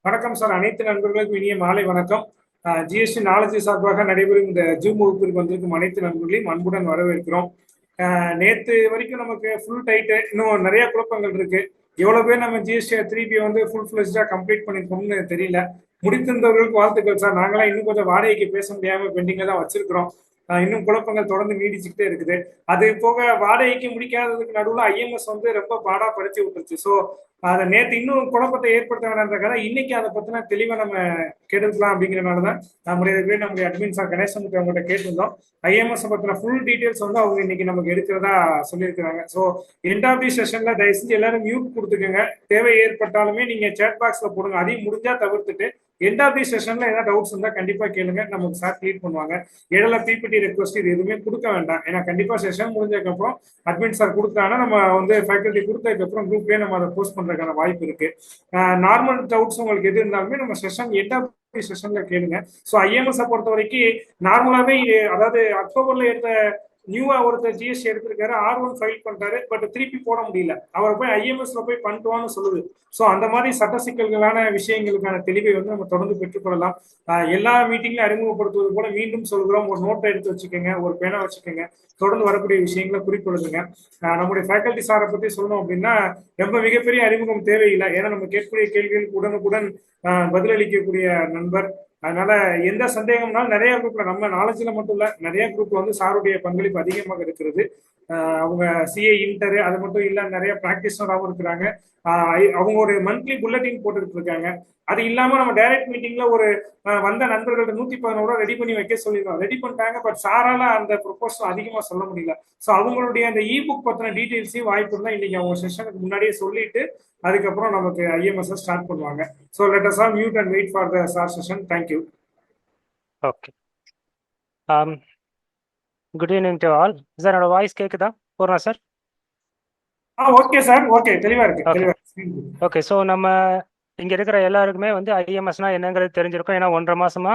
வணக்கம் சார். அனைத்து நண்பர்களுக்கும் இனிய மாலை வணக்கம். ஜிஎஸ்டி நாலேஜ் சார்பாக நடைபெறும் இந்த ஜூம் வகுப்பிற்கு வந்திருக்கும் அனைத்து நண்பர்களையும் அன்புடன் வரவேற்கிறோம். நேத்து வரைக்கும் நமக்கு ஃபுல் டைட்டு, இன்னும் நிறைய குழப்பங்கள் இருக்கு. எவ்வளவு பேர் நம்ம ஜிஎஸ்டி 3B வந்து ஃபுல் ஃபிளெஜ்டா கம்ப்ளீட் பண்ணிருக்கோம்னு தெரியல. முடித்திருந்தவர்களுக்கு வாழ்த்துக்கள் சார். நாங்களாம் இன்னும் கொஞ்சம் வாடகைக்கு பேச முடியாம பெண்டிங்ல தான் வச்சிருக்கிறோம். இன்னும் குழப்பங்கள் தொடர்ந்து நீடிச்சுக்கிட்டே இருக்குது. அது போக வாடகைக்கு முடிக்காததுக்கு நடுவில் ஐஎம்எஸ் வந்து ரொம்ப பாடா படுத்தி விட்டுருச்சு. ஸோ அதை நேற்று இன்னும் குழப்பத்தை ஏற்படுத்த வேணான்றக்காக இன்னைக்கு அதை பத்தின தெளிவா நம்ம கேட்டுக்கலாம் அப்படிங்கிறனாலதான் நம்முடைய அட்மின் சார் கணேசன் அவங்ககிட்ட கேட்டிருந்தோம். ஐஎம்எஸ் பத்தின ஃபுல் டீடைல்ஸ் வந்து அவங்க இன்னைக்கு நமக்கு எடுக்கிறதா சொல்லியிருக்கிறாங்க. ஸோ எண்ட் ஆஃப் தி செஷன்ல தயவு செஞ்சு எல்லாரும் மியூட் கொடுத்துக்கோங்க. தேவை ஏற்பட்டாலுமே நீங்க சேட் பாக்ஸ்ல போடுங்க. அதையும் முடிஞ்சா தவிர்த்துட்டு எண்ட் ஆஃப் தி செஷன்ல ஏதாவது டவுட்ஸ் இருந்தா கண்டிப்பா கேளுங்க. நமக்கு சார் கிளியர் பண்ணுவாங்க. இடையில பிபிடி ரெக்வஸ்ட் இது எதுவுமே கொடுக்க வேண்டாம். ஏன்னா கண்டிப்பா செஷன் முடிஞ்சதுக்கு அப்புறம் அட்மின் சார் கொடுத்தாங்கன்னா நம்ம வந்து ஃபேக்கல்ட்டி கொடுத்ததுக்கு அப்புறம் குரூப்லயே நம்ம அதை போஸ்ட் பண்றதுக்கான வாய்ப்பு இருக்கு. நார்மல் டவுட்ஸ் உங்களுக்கு எது இருந்தாலுமே நம்ம செஷன் எண்ட் ஆஃப் செஷன்ல கேளுங்க. ஸோ ஐஎம்எஸ் பொறுத்த வரைக்கும் நார்மலாவே, அதாவது அக்டோபர்ல எடுத்த நியூவா ஒருத்தர் ஜிஎஸ்டி எடுத்திருக்காரு, R1 ஃபைல் பண்றாரு, பட் திருப்பி போட முடியல. அவர் போய் ஐஎம்எஸ்ல போய் பண்ணிட்டுவான்னு சொல்லுது. ஸோ அந்த மாதிரி சட்ட சிக்கல்களான விஷயங்களுக்கான தெளிவை வந்து நம்ம தொடர்ந்து பெற்றுக்கொள்ளலாம். எல்லா மீட்டிங்லையும் அறிமுகப்படுத்துவது போல மீண்டும் சொல்கிறோம், ஒரு நோட்டை எடுத்து வச்சுக்கோங்க, ஒரு பேனா வச்சுக்கோங்க, தொடர்ந்து வரக்கூடிய விஷயங்களை குறிப்பிடுதுங்க. நம்முடைய ஃபேக்கல்டி சாரை பத்தி சொல்லணும் அப்படின்னா ரொம்ப மிகப்பெரிய அறிமுகம் தேவையில்லை. ஏன்னா நம்ம கேட்கக்கூடிய கேள்விகளுக்கு உடனுக்குடன் பதிலளிக்கக்கூடிய நண்பர். அதனால எந்த சந்தேகம்னாலும் நிறைய குரூப்ல, நம்ம நாலேஜ்ல மட்டும் இல்ல, நிறைய குரூப்ல வந்து சாருடைய பங்களிப்பு அதிகமாக இருக்கிறது. அவங்க சிஏ இன்டர் அது மட்டும் இல்ல, நிறைய பிராக்டிஸராகவும் இருக்கிறாங்க. அவங்க ஒரு மந்த்லி புல்லட்டின் போட்டுட்டு இருக்காங்க. அது இல்லாம நம்ம டைரக்ட் மீட்டிங்ல ஒரு வந்த நண்பர்கள்ட்ட 111 ரெடி பண்ணி வைக்க சொல்லிடுவோம். ரெடி பண்ணிட்டாங்க, பட் சாரால அந்த ப்ரொபோசல் அதிகமா சொல்ல முடியல. ஸோ அவங்களுடைய அந்த இ புக் பத்தின டீடைல்ஸையும் வாய்ப்பு இருந்தா இன்னைக்கு அவங்க செஷனுக்கு முன்னாடியே சொல்லிட்டு அதுக்கப்புறம் நமக்கு ஐஎம்எஸ் ஸ்டார்ட் பண்ணுவாங்க. So let us all mute and wait for the sir session. Thank you. Okay, good evening to all. Sir என்னோட வாய்ஸ் கேக்குதா Poorna sir? Okay sir, okay, தெளிவா இருக்கு. ஓகே, ஸோ நம்ம இங்க இருக்கிற எல்லாருக்குமே வந்து ஐஎம்எஸ்னா என்னங்கிறது தெரிஞ்சிருக்கும். ஏன்னா 1.5 மாசமா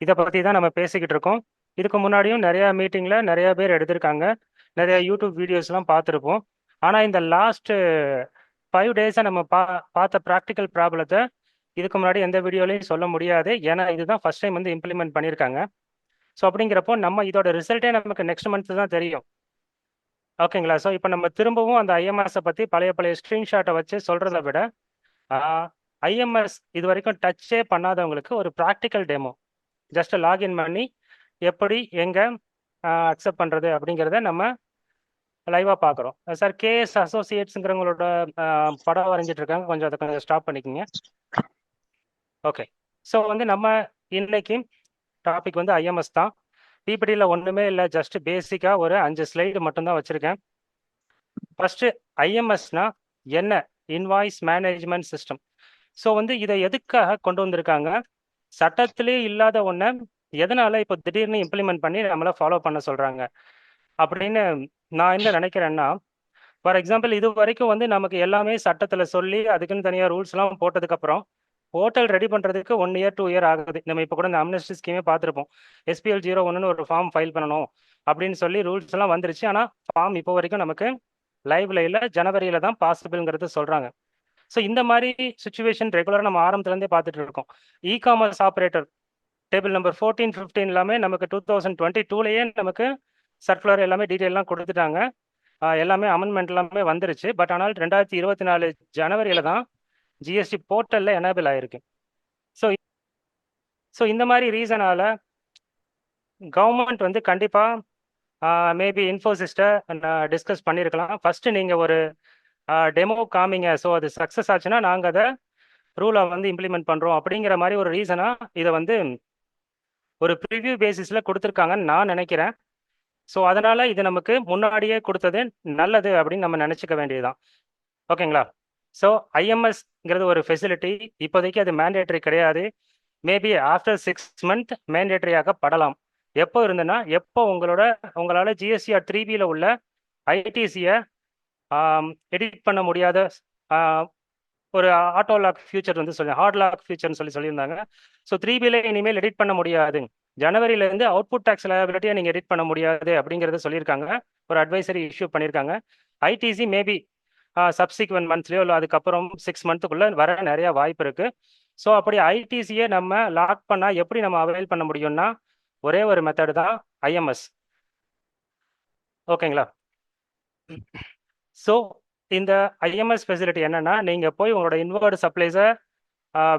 இதை பத்தி தான் நம்ம பேசிக்கிட்டு இருக்கோம். இதுக்கு முன்னாடியும் நிறைய மீட்டிங்ல நிறைய பேர் எடுத்திருக்காங்க, நிறைய யூடியூப் வீடியோஸ்லாம் பார்த்துருப்போம். ஆனால் இந்த லாஸ்ட் 5 டேஸாக நம்ம பார்த்த ப்ராக்டிக்கல் ப்ராப்ளத்தை இதுக்கு முன்னாடி எந்த வீடியோலையும் சொல்ல முடியாது. ஏன்னா இதுதான் ஃபர்ஸ்ட் டைம் வந்து இம்ப்ளிமெண்ட் பண்ணியிருக்காங்க. ஸோ அப்படிங்கிறப்போ நம்ம இதோட ரிசல்ட்டே நமக்கு நெக்ஸ்ட் மந்த் தான் தெரியும். ஓகேங்களா? ஸோ இப்போ நம்ம திரும்பவும் அந்த ஐஎம்எஸை பற்றி பழைய ஸ்க்ரீன்ஷாட்டை வச்சு சொல்கிறத விட ஐஎம்எஸ் இது வரைக்கும் டச்சே பண்ணாதவங்களுக்கு ஒரு ப்ராக்டிக்கல் டெமோ, ஜஸ்ட் லாகின் பண்ணி எப்படி எங்கே அக்செப்ட் பண்ணுறது அப்படிங்கிறத நம்ம லைவாக பார்க்குறோம். சார் கேஎஸ் அசோசியேட்ஸுங்கிறவங்களோட படம் வரைஞ்சிட்டு இருக்காங்க, கொஞ்சம் அதை கொஞ்சம் ஸ்டாப் பண்ணிக்கோங்க. ஓகே, ஸோ வந்து நம்ம இன்னைக்கு டாபிக் வந்து ஐஎம்எஸ் தான். பிபிடியில் ஒன்றுமே இல்லை, ஜஸ்ட் பேசிக்காக ஒரு 5 ஸ்லைடு மட்டும்தான் வச்சுருக்கேன். ஃபஸ்ட்டு ஐஎம்எஸ்னா என்ன? Invoice management system. ஸோ வந்து இதை எதுக்காக கொண்டு வந்திருக்காங்க? சட்டத்திலே இல்லாத ஒன்றை எதனால இப்போ திடீர்னு இம்ப்ளிமெண்ட் பண்ணி நம்மளை ஃபாலோ பண்ண சொல்கிறாங்க அப்படின்னு நான் என்ன நினைக்கிறேன்னா, ஃபார் எக்ஸாம்பிள் இது வரைக்கும் வந்து நமக்கு எல்லாமே சட்டத்தில் சொல்லி அதுக்குன்னு தனியாக ரூல்ஸ்லாம் போட்டதுக்கப்புறம் போர்ட்டல் ரெடி பண்ணுறதுக்கு 1 இயர் 2 இயர் ஆகுது. நம்ம இப்போ கூட இந்த அம்னஸ்டி ஸ்கீமே பார்த்துருப்போம். SPL 01 ஒரு ஃபார்ம் ஃபைல் பண்ணணும் அப்படின்னு சொல்லி ரூல்ஸ் எல்லாம் வந்துருச்சு. ஆனால் ஃபார்ம் இப்போ வரைக்கும் நமக்கு லைவ்ல இல்லை, ஜனவரியில தான் பாசிபிள்ங்கிறது சொல்கிறாங்க. ஸோ இந்த மாதிரி சுச்சுவேஷன் ரெகுலராக நம்ம ஆரம்பத்துலேருந்தே பார்த்துட்டு இருக்கோம். E commerce operator table number 14, 15 எல்லாமே நமக்கு 2022லேயே நமக்கு சர்க்குலர் எல்லாமே டீட்டெயிலாம் கொடுத்துட்டாங்க. எல்லாமே அமெண்ட்மெண்ட் எல்லாமே வந்துருச்சு. பட் ஆனால் 2024 ஜனவரியில தான் ஜிஎஸ்டி போர்ட்டலில் எனேபிள் ஆயிருக்கு. ஸோ இந்த மாதிரி ரீசனால கவர்மெண்ட் வந்து கண்டிப்பாக மேபி இன்ஃபோசிஸ்ட்டை டிஸ்கஸ் பண்ணியிருக்கலாம். ஃபர்ஸ்ட் நீங்கள் ஒரு டெமோ காமிங்க, ஸோ அது சக்ஸஸ் ஆச்சுன்னா நாங்கள் அதை ரூலை வந்து இம்ப்ளிமெண்ட் பண்ணுறோம் அப்படிங்கிற மாதிரி ஒரு ரீசனாக இதை வந்து ஒரு ப்ரிவ்யூ பேசிஸில் கொடுத்துருக்காங்கன்னு நான் நினைக்கிறேன். ஸோ அதனால இது நமக்கு முன்னாடியே கொடுத்தது நல்லது அப்படின்னு நம்ம நினச்சிக்க வேண்டியதுதான். ஓகேங்களா? ஸோ ஐஎம்எஸ்ங்கிறது ஒரு ஃபெசிலிட்டி, இப்போதைக்கு அது மேண்டேட்டரி கிடையாது. மேபி ஆஃப்டர் 6 மந்த் மேண்டேட்டரியாக படலாம். எப்போ இருந்ததுன்னா, எப்போ உங்களால் GSTR 3Bயில் உள்ள ஐடிசியை எடிட் பண்ண முடியாத ஒரு ஆட்டோ லாக் ஃபியூச்சர் வந்து ஹார்ட் லாக் ஃபியூச்சர்னு சொல்லியிருந்தாங்க. ஸோ 3Bயில் இனிமேல் எடிட் பண்ண முடியாது. ஜனவரியிலேருந்து அவுட்புட் டேக்ஸ் லயபிலிட்டியை நீங்கள் எடிட் பண்ண முடியாது அப்படிங்கிறத சொல்லியிருக்காங்க. ஒரு அட்வைசரி இஷ்யூ பண்ணியிருக்காங்க. ஐடிசி மேபி சப்சிக்வெண்ட் மந்த்ஸ்லையோ இல்லை அதுக்கப்புறம் 6 மந்த்துக்குள்ளே வர நிறைய வாய்ப்பு இருக்குது. ஸோ அப்படி ஐடிசியை நம்ம லாக் பண்ணால் எப்படி நம்ம அவைல் பண்ண முடியும்னா ஒரே ஒரு மெத்தட் தான் ஐஎம்எஸ். ஓகேங்களா? ஸோ இந்த ஐஎம்எஸ் ஃபெசிலிட்டி என்னன்னா, நீங்கள் போய் உங்களோட இன்வெர்ட் சப்ளைஸை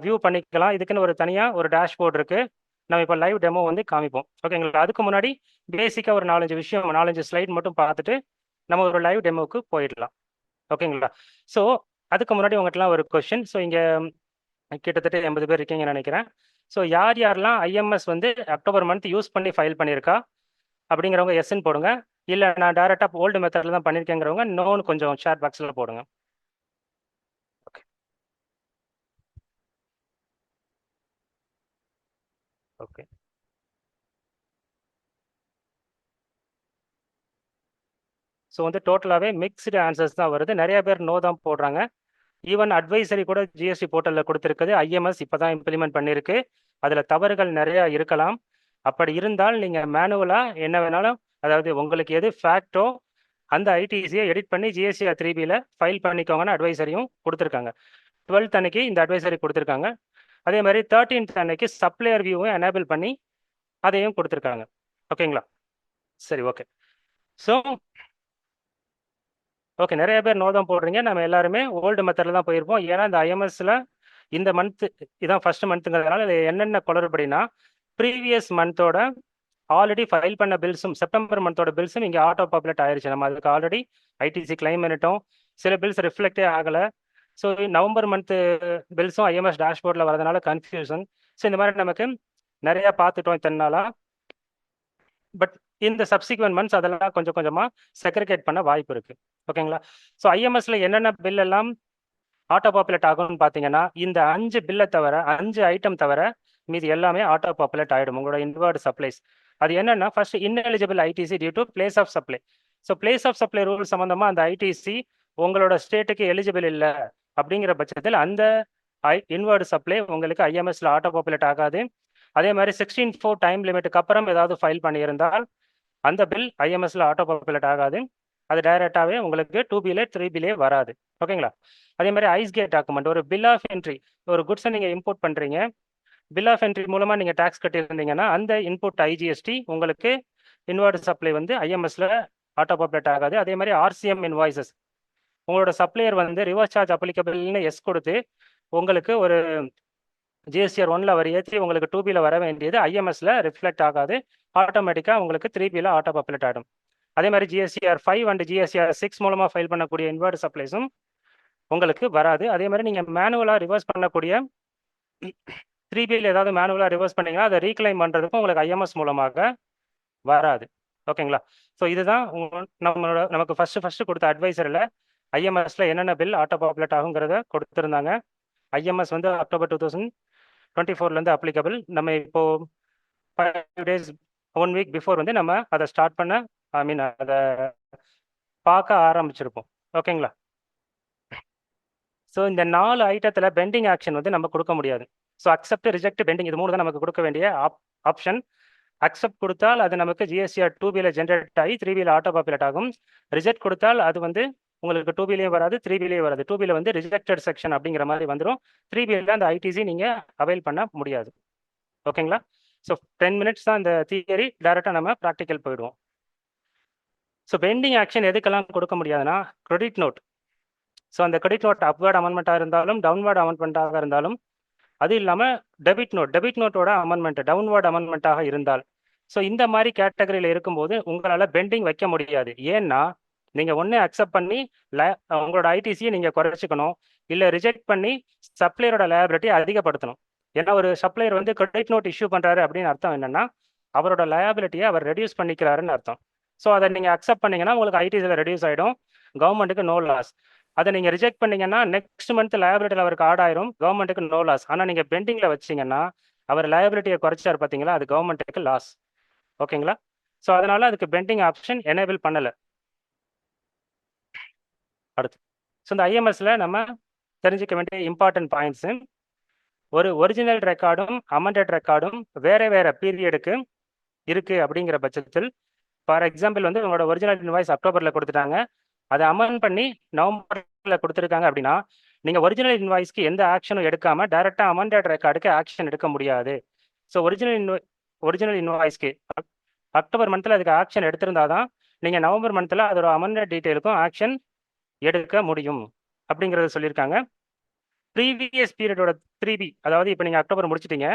வியூ பண்ணிக்கலாம். இதுக்குன்னு ஒரு தனியாக ஒரு டேஷ்போர்ட் இருக்குது. நம்ம இப்போ லைவ் டெமோ வந்து காமிப்போம். ஓகேங்களா? அதுக்கு முன்னாடி பேசிக்காக ஒரு 4-5 விஷயம் 4-5 ஸ்லைட் மட்டும் பார்த்துட்டு நம்ம ஒரு லைவ் டெமோவுக்கு போயிடலாம். ஓகேங்களா? ஸோ அதுக்கு முன்னாடி உங்கள்கிட்டலாம் ஒரு கொஷின். ஸோ இங்கே கிட்டத்தட்ட 80 பேர் இருக்கீங்கன்னு நினைக்கிறேன். ஸோ யாரெல்லாம் ஐஎம்எஸ் வந்து அக்டோபர் மந்த் யூஸ் பண்ணி ஃபைல் பண்ணியிருக்கா அப்படிங்கிறவங்க எஸ்ன்னு போடுங்க. இல்லை நான் டேரெக்டாக ஓல்டு மெத்தடில் தான் பண்ணியிருக்கேங்கிறவங்க நோன்னு கொஞ்சம் ஷேர் பாக்ஸில் போடுங்க. ஓகே ஓகே ஸோ வந்து டோட்டலாகவே மிக்ஸ்டு ஆன்சர்ஸ் தான் வருது. நிறைய பேர் நோ தான் போடுறாங்க. ஈவன் அட்வைசரி கூட ஜிஎஸ்டி போர்ட்டலில் கொடுத்துருக்குது. ஐஎம்எஸ் இப்போ தான் இம்ப்ளிமெண்ட் பண்ணியிருக்கு. அதில் தவறுகள் நிறையா இருக்கலாம். அப்படி இருந்தால் நீங்கள் மேனுவலாக என்ன வேணாலும், அதாவது உங்களுக்கு எது ஃபேக்டோ அந்த ஐடிசியை எடிட் பண்ணி ஜிஎஸ்டிஆர் 3Bயில் ஃபைல் பண்ணிக்கோங்கன்னு அட்வைசரியும் கொடுத்துருக்காங்க. 12th அன்னைக்கு இந்த அட்வைசரி கொடுத்துருக்காங்க. அதே மாதிரி 13th அன்னைக்கு சப்ளையர் வியூவும் எனேபிள் பண்ணி அதையும் கொடுத்துருக்காங்க. ஓகேங்களா? சரி, ஓகே. ஸோ ஓகே, நிறைய பேர் நோ தான் போடுறீங்க. நம்ம எல்லாருமே ஓல்டு மெத்தடில் தான் போயிருப்போம். ஏன்னா இந்த ஐஎம்எஸ்ல இந்த மந்த் இதான் ஃபர்ஸ்ட் மந்த்துங்கிறதுனால என்னென்ன குளறுபடினா, ப்ரீவியஸ் மந்தோட ஆல்ரெடி ஃபைல் பண்ண பில்ஸும் செப்டம்பர் மந்தோட பில்ஸும் இங்கே ஆட்டோ பாப்புலேட் ஆயிடுச்சு. நம்ம அதுக்கு ஆல்ரெடி ஐடிசி கிளைம் பண்ணிட்டோம். சில பில்ஸ் ரிஃப்ளெக்டே ஆகலை. ஸோ நவம்பர் மந்த்து பில்ஸும் ஐஎம்எஸ் டேஷ்போர்டில் வரதுனால கன்ஃபியூஷன். ஸோ இந்த மாதிரி நமக்கு நிறையா பார்த்துட்டோம் இத்தனை நாளாக. பட் இந்த சப்சிக்வெண்ட் மந்த்ஸ் அதெல்லாம் கொஞ்சம் கொஞ்சமாக செக்ரிகேட் பண்ண வாய்ப்பு இருக்குது. ஓகேங்களா? ஸோ ஐஎம்எஸ்ல என்னென்ன பில் எல்லாம் ஆட்டோ பாப்புலேட் ஆகும்னு பார்த்தீங்கன்னா, இந்த 5 பில்லை தவிர 5 ஐட்டம் தவிர மீதி எல்லாமே ஆட்டோ பாப்புலேட் ஆகிடும் உங்களோட இன்வெர்ட் சப்ளைஸ். அது என்னன்னா, first ineligible ITC due to place of supply. So place of supply rule சம்மந்தமாக அந்த ஐடிசி உங்களோட ஸ்டேட்டுக்கு எலிஜிபிள் இல்லை அப்படிங்கிற பட்சத்தில் அந்த இன்வெர்ட் சப்ளை உங்களுக்கு ஐஎம்எஸ்ல ஆட்டோ பாப்புலேட் ஆகாது. அதே மாதிரி 16/4 டைம் லிமிட்டுக்கு அப்புறம் ஏதாவது ஃபைல் பண்ணியிருந்தால் அந்த பில் ஐஎம்எஸ்ல ஆட்டோ பாப்புலேட் ஆகாது. அது டைரெக்டாகவே உங்களுக்கு 2Bலே 3Bலே வராது. ஓகேங்களா? அதே மாதிரி ஐஸ் கேட் டாக்குமெண்ட், ஒரு பில் ஆஃப் என்ட்ரி, ஒரு குட்ஸை நீங்கள் இம்போர்ட் பண்ணுறீங்க, பில் ஆஃப் என்ட்ரி மூலமாக நீங்கள் டேக்ஸ் கட்டியிருந்தீங்கன்னா அந்த இன்புட் ஐஜிஎஸ்டி உங்களுக்கு இன்வெர்ட் சப்ளை வந்து ஐஎம்எஸ்ல ஆட்டோ பாப்புலேட் ஆகாது. அதே மாதிரி ஆர்சிஎம் இன்வாய்சஸ், உங்களோட சப்ளையர் வந்து ரிவர்ஸ் சார்ஜ் அப்ளிகபிள்னு எஸ் கொடுத்து உங்களுக்கு ஒரு ஜிஎஸ்டிஆர் 1ல் அவர் ஏற்றி உங்களுக்கு 2Bயில் வர வேண்டியது ஐஎம்எஸ்ல ரிஃப்ளெக்ட் ஆகாது. ஆட்டோமேட்டிக்காக உங்களுக்கு 3Bயில் ஆட்டோ பாப்புலேட் ஆகிடும். அதே மாதிரி ஜிஎஸ்டிஆர் 5 அண்ட் ஜிஎஸ்டிஆர் 6 மூலமாக ஃபைல் பண்ணக்கூடிய இன்வெர்ட் சப்ளைஸும் உங்களுக்கு வராது. அதே மாதிரி நீங்கள் மேனுவலாக ரிவர்ஸ் பண்ணக்கூடிய 3Bயில் ஏதாவது மேனுவலாக ரிவர்ஸ் பண்ணீங்கன்னா அதை ரீக்ளைம் பண்ணுறதுக்கும் உங்களுக்கு ஐஎம்எஸ் மூலமாக வராது. ஓகேங்களா? ஸோ இதுதான் நமக்கு ஃபர்ஸ்ட் கொடுத்த அட்வைசரில் ஐஎம்எஸ்ல என்னென்ன பில் ஆட்டோ பாப்புலேட் ஆகுங்கிறத கொடுத்துருந்தாங்க. ஐஎம்எஸ் வந்து அக்டோபர் 2024 அப்ளிகபிள். நம்ம இப்போ 5 days 1 week பிஃபோர் வந்து நம்ம அதை ஸ்டார்ட் பண்ண அதை பார்க்க ஆரம்பிச்சிருப்போம். ஓகேங்களா? ஸோ இந்த 4 ஐட்டத்தில் பெண்டிங் ஆக்ஷன் வந்து நம்ம கொடுக்க முடியாது. ஸோ அக்செப்ட், ரிஜெக்ட், பெண்டிங், இது 3 தான் நமக்கு கொடுக்க வேண்டிய ஆப்ஷன். அக்செப்ட் கொடுத்தால் அது நமக்கு ஜிஎஸ்டிஆர் 2Bயில் ஜென்ரேட் ஆகி 3Bயில் ஆட்டோ பாப்புலேட் ஆகும். ரிஜெக்ட் கொடுத்தால் அது வந்து உங்களுக்கு 2Bலேயும் வராது, 3Bலேயும் வராது. 2Bயில் வந்து ரிஜெக்டட் செக்ஷன் அப்படிங்கிற மாதிரி வந்துடும். 3Bயில் அந்த ஐடிசி நீங்கள் அவைல் பண்ண முடியாது. ஓகேங்களா? ஸோ 10 minutes தான் இந்த தியரி. டேரெக்டாக நம்ம ப்ராக்டிக்கல் போயிடுவோம். ஸோ பெண்டிங் ஆக்ஷன் எதுக்கெல்லாம் கொடுக்க முடியாதுன்னா, கிரெடிட் நோட். ஸோ அந்த கிரெடிட் நோட் அப்வேர்ட் அமெண்ட்மெண்ட்டாக இருந்தாலும் டவுன்வேர்ட் அமெண்ட்மெண்ட்டாக இருந்தாலும், அது இல்லாமல் டெபிட் நோட்டோட அமெண்ட்மெண்ட் டவுன்வேர்ட் அமெண்ட்மெண்ட்டாக இருந்தால், ஸோ இந்த மாதிரி கேட்டகரியில் இருக்கும்போது உங்களால் பெண்டிங் வைக்க முடியாது. ஏன்னா நீங்கள் ஒன்றே அக்செப்ட் பண்ணி உங்களோட ஐடிசியை நீங்கள் குறைச்சிக்கணும், இல்லை ரிஜெக்ட் பண்ணி சப்ளையரோட லயபிலிட்டியை அதிகப்படுத்தணும். ஏன்னா ஒரு சப்ளையர் வந்து கிரெடிட் நோட் இஷ்யூ பண்ணுறாரு அப்படின்னு அர்த்தம் என்னன்னா, அவரோட லயபிலிட்டியை அவர் ரெடியூஸ் பண்ணிக்கிறாருன்னு அர்த்தம். ஸோ அதை நீங்கள் அக்செப்ட் பண்ணீங்கன்னா உங்களுக்கு ஐடிசியில் ரெடியூஸ் ஆகிடும், கவர்மெண்ட்டுக்கு நோ லாஸ். அதை நீங்கள் ரிஜெக்ட் பண்ணீங்கன்னா நெக்ஸ்ட் மந்த் லயபிலிட்டியில் அவருக்கு ஆட் ஆயிரும், கவர்மெண்ட்டுக்கு நோ லாஸ். ஆனால் நீங்கள் பெண்டிங்கில் வச்சிங்கன்னா அவர் லயபிலிட்டியை குறைச்சார் பார்த்தீங்களா, அது கவர்மெண்ட்டுக்கு லாஸ். ஓகேங்களா? ஸோ அதனால அதுக்கு பெண்டிங் ஆப்ஷன் எனேபிள் பண்ணலை. அடுத்து ஸோ இந்த ஐஎம்எஸ்ல நம்ம தெரிஞ்சுக்க வேண்டிய இம்பார்ட்டன்ட் பாயிண்ட்ஸு, ஒரு ஒரிஜினல் ரெக்கார்டும் அமெண்டட் ரெக்கார்டும் வேற வேற பீரியடுக்கு இருக்கு அப்படிங்கிற பட்சத்தில், ஃபார் எக்ஸாம்பிள் வந்து உங்களோட ஒரிஜினல் இன்வாய்ஸ் அக்டோபரில் கொடுத்துட்டாங்க, அதை அமெண்ட் பண்ணி நவம்பரில் கொடுத்துருக்காங்க அப்படின்னா நீங்கள் ஒரிஜினல் இன்வாய்ஸ்க்கு எந்த ஆக்ஷனும் எடுக்காம டைரெக்டாக அமெண்டட் ரெக்கார்டுக்கு ஆக்ஷன் எடுக்க முடியாது. ஸோ ஒரிஜினல் இன்வாய்ஸ்க்கு அக்டோபர் மந்தில் அதுக்கு ஆக்ஷன் எடுத்திருந்தா தான் நீங்கள் நவம்பர் மந்தில் அதோட அமெண்டட் டீட்டெயிலுக்கும் ஆக்ஷன் எடுக்க முடியும் அப்படிங்கிறத சொல்லியிருக்காங்க. ப்ரீவியஸ் பீரியடோட 3B, அதாவது இப்போ நீங்கள் அக்டோபர் முடிச்சிட்டீங்க,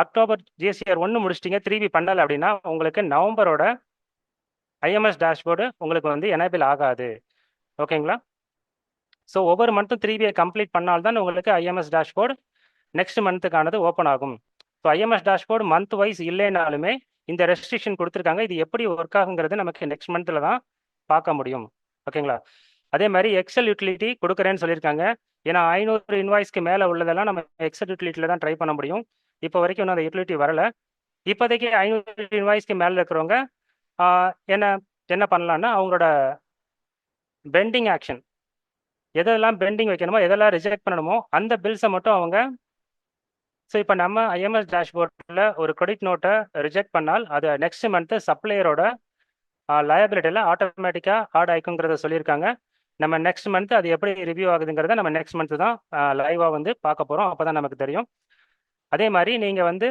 அக்டோபர் ஜிஎஸ்டிஆர் 1 முடிச்சிட்டீங்க, 3B பண்ணலை அப்படின்னா உங்களுக்கு நவம்பரோட ஐஎம்எஸ் டேஷ்போர்டு உங்களுக்கு வந்து எனேபிள் ஆகாது. ஓகேங்களா? ஸோ ஒவ்வொரு மந்த்தும் 3B கம்ப்ளீட் பண்ணால்தான் உங்களுக்கு ஐஎம்எஸ் டேஷ்போர்டு நெக்ஸ்ட் மந்த்துக்கானது ஓப்பன் ஆகும். So IMS dashboard month wise இல்லைனாலுமே இந்த ரெஸ்ட்ரிக்ஷன் கொடுத்துருக்காங்க. இது எப்படி ஒர்க் ஆகுங்கிறது நமக்கு நெக்ஸ்ட் மந்த்தில் தான் பார்க்க முடியும். ஓகேங்களா? அதே மாதிரி எக்ஸல் யூட்டிலிட்டி கொடுக்குறேன்னு சொல்லியிருக்காங்க. ஏன்னா 500 இன்வாய்ஸ்க்கு மேலே உள்ளதெல்லாம் நம்ம எக்ஸல் யூட்டிலிட்டியில் தான் ட்ரை பண்ண முடியும். இப்போ வரைக்கும் இன்னும் அந்த யூட்டிலிட்டி வரல. இப்போதைக்கு 500 இன்வாய்ஸ்க்கு மேலே இருக்கிறவங்க என்ன என்ன பண்ணலான்னா அவங்களோட பெண்டிங் ஆக்ஷன் எதெல்லாம் பெண்டிங் வைக்கணுமோ எதெல்லாம் ரிஜெக்ட் பண்ணணுமோ அந்த பில்ஸை மட்டும் அவங்க ஸோ இப்போ நம்ம ஐஎம்எஸ் டேஷ்போர்டில் ஒரு கிரெடிட் நோட்டை ரிஜெக்ட் பண்ணால் அது நெக்ஸ்ட் மந்த்து சப்ளையரோட லயபிலிட்டியில் ஆட்டோமேட்டிக்காக ஆட் ஆயிக்குங்கிறத சொல்லியிருக்காங்க. நம்ம நெக்ஸ்ட் மந்த் அது எப்படி ரிவ்யூ ஆகுதுங்கிறத நம்ம நெக்ஸ்ட் மந்த் தான் லைவாக வந்து பார்க்க போகிறோம். அப்போ தான் நமக்கு தெரியும். அதே மாதிரி நீங்கள் வந்து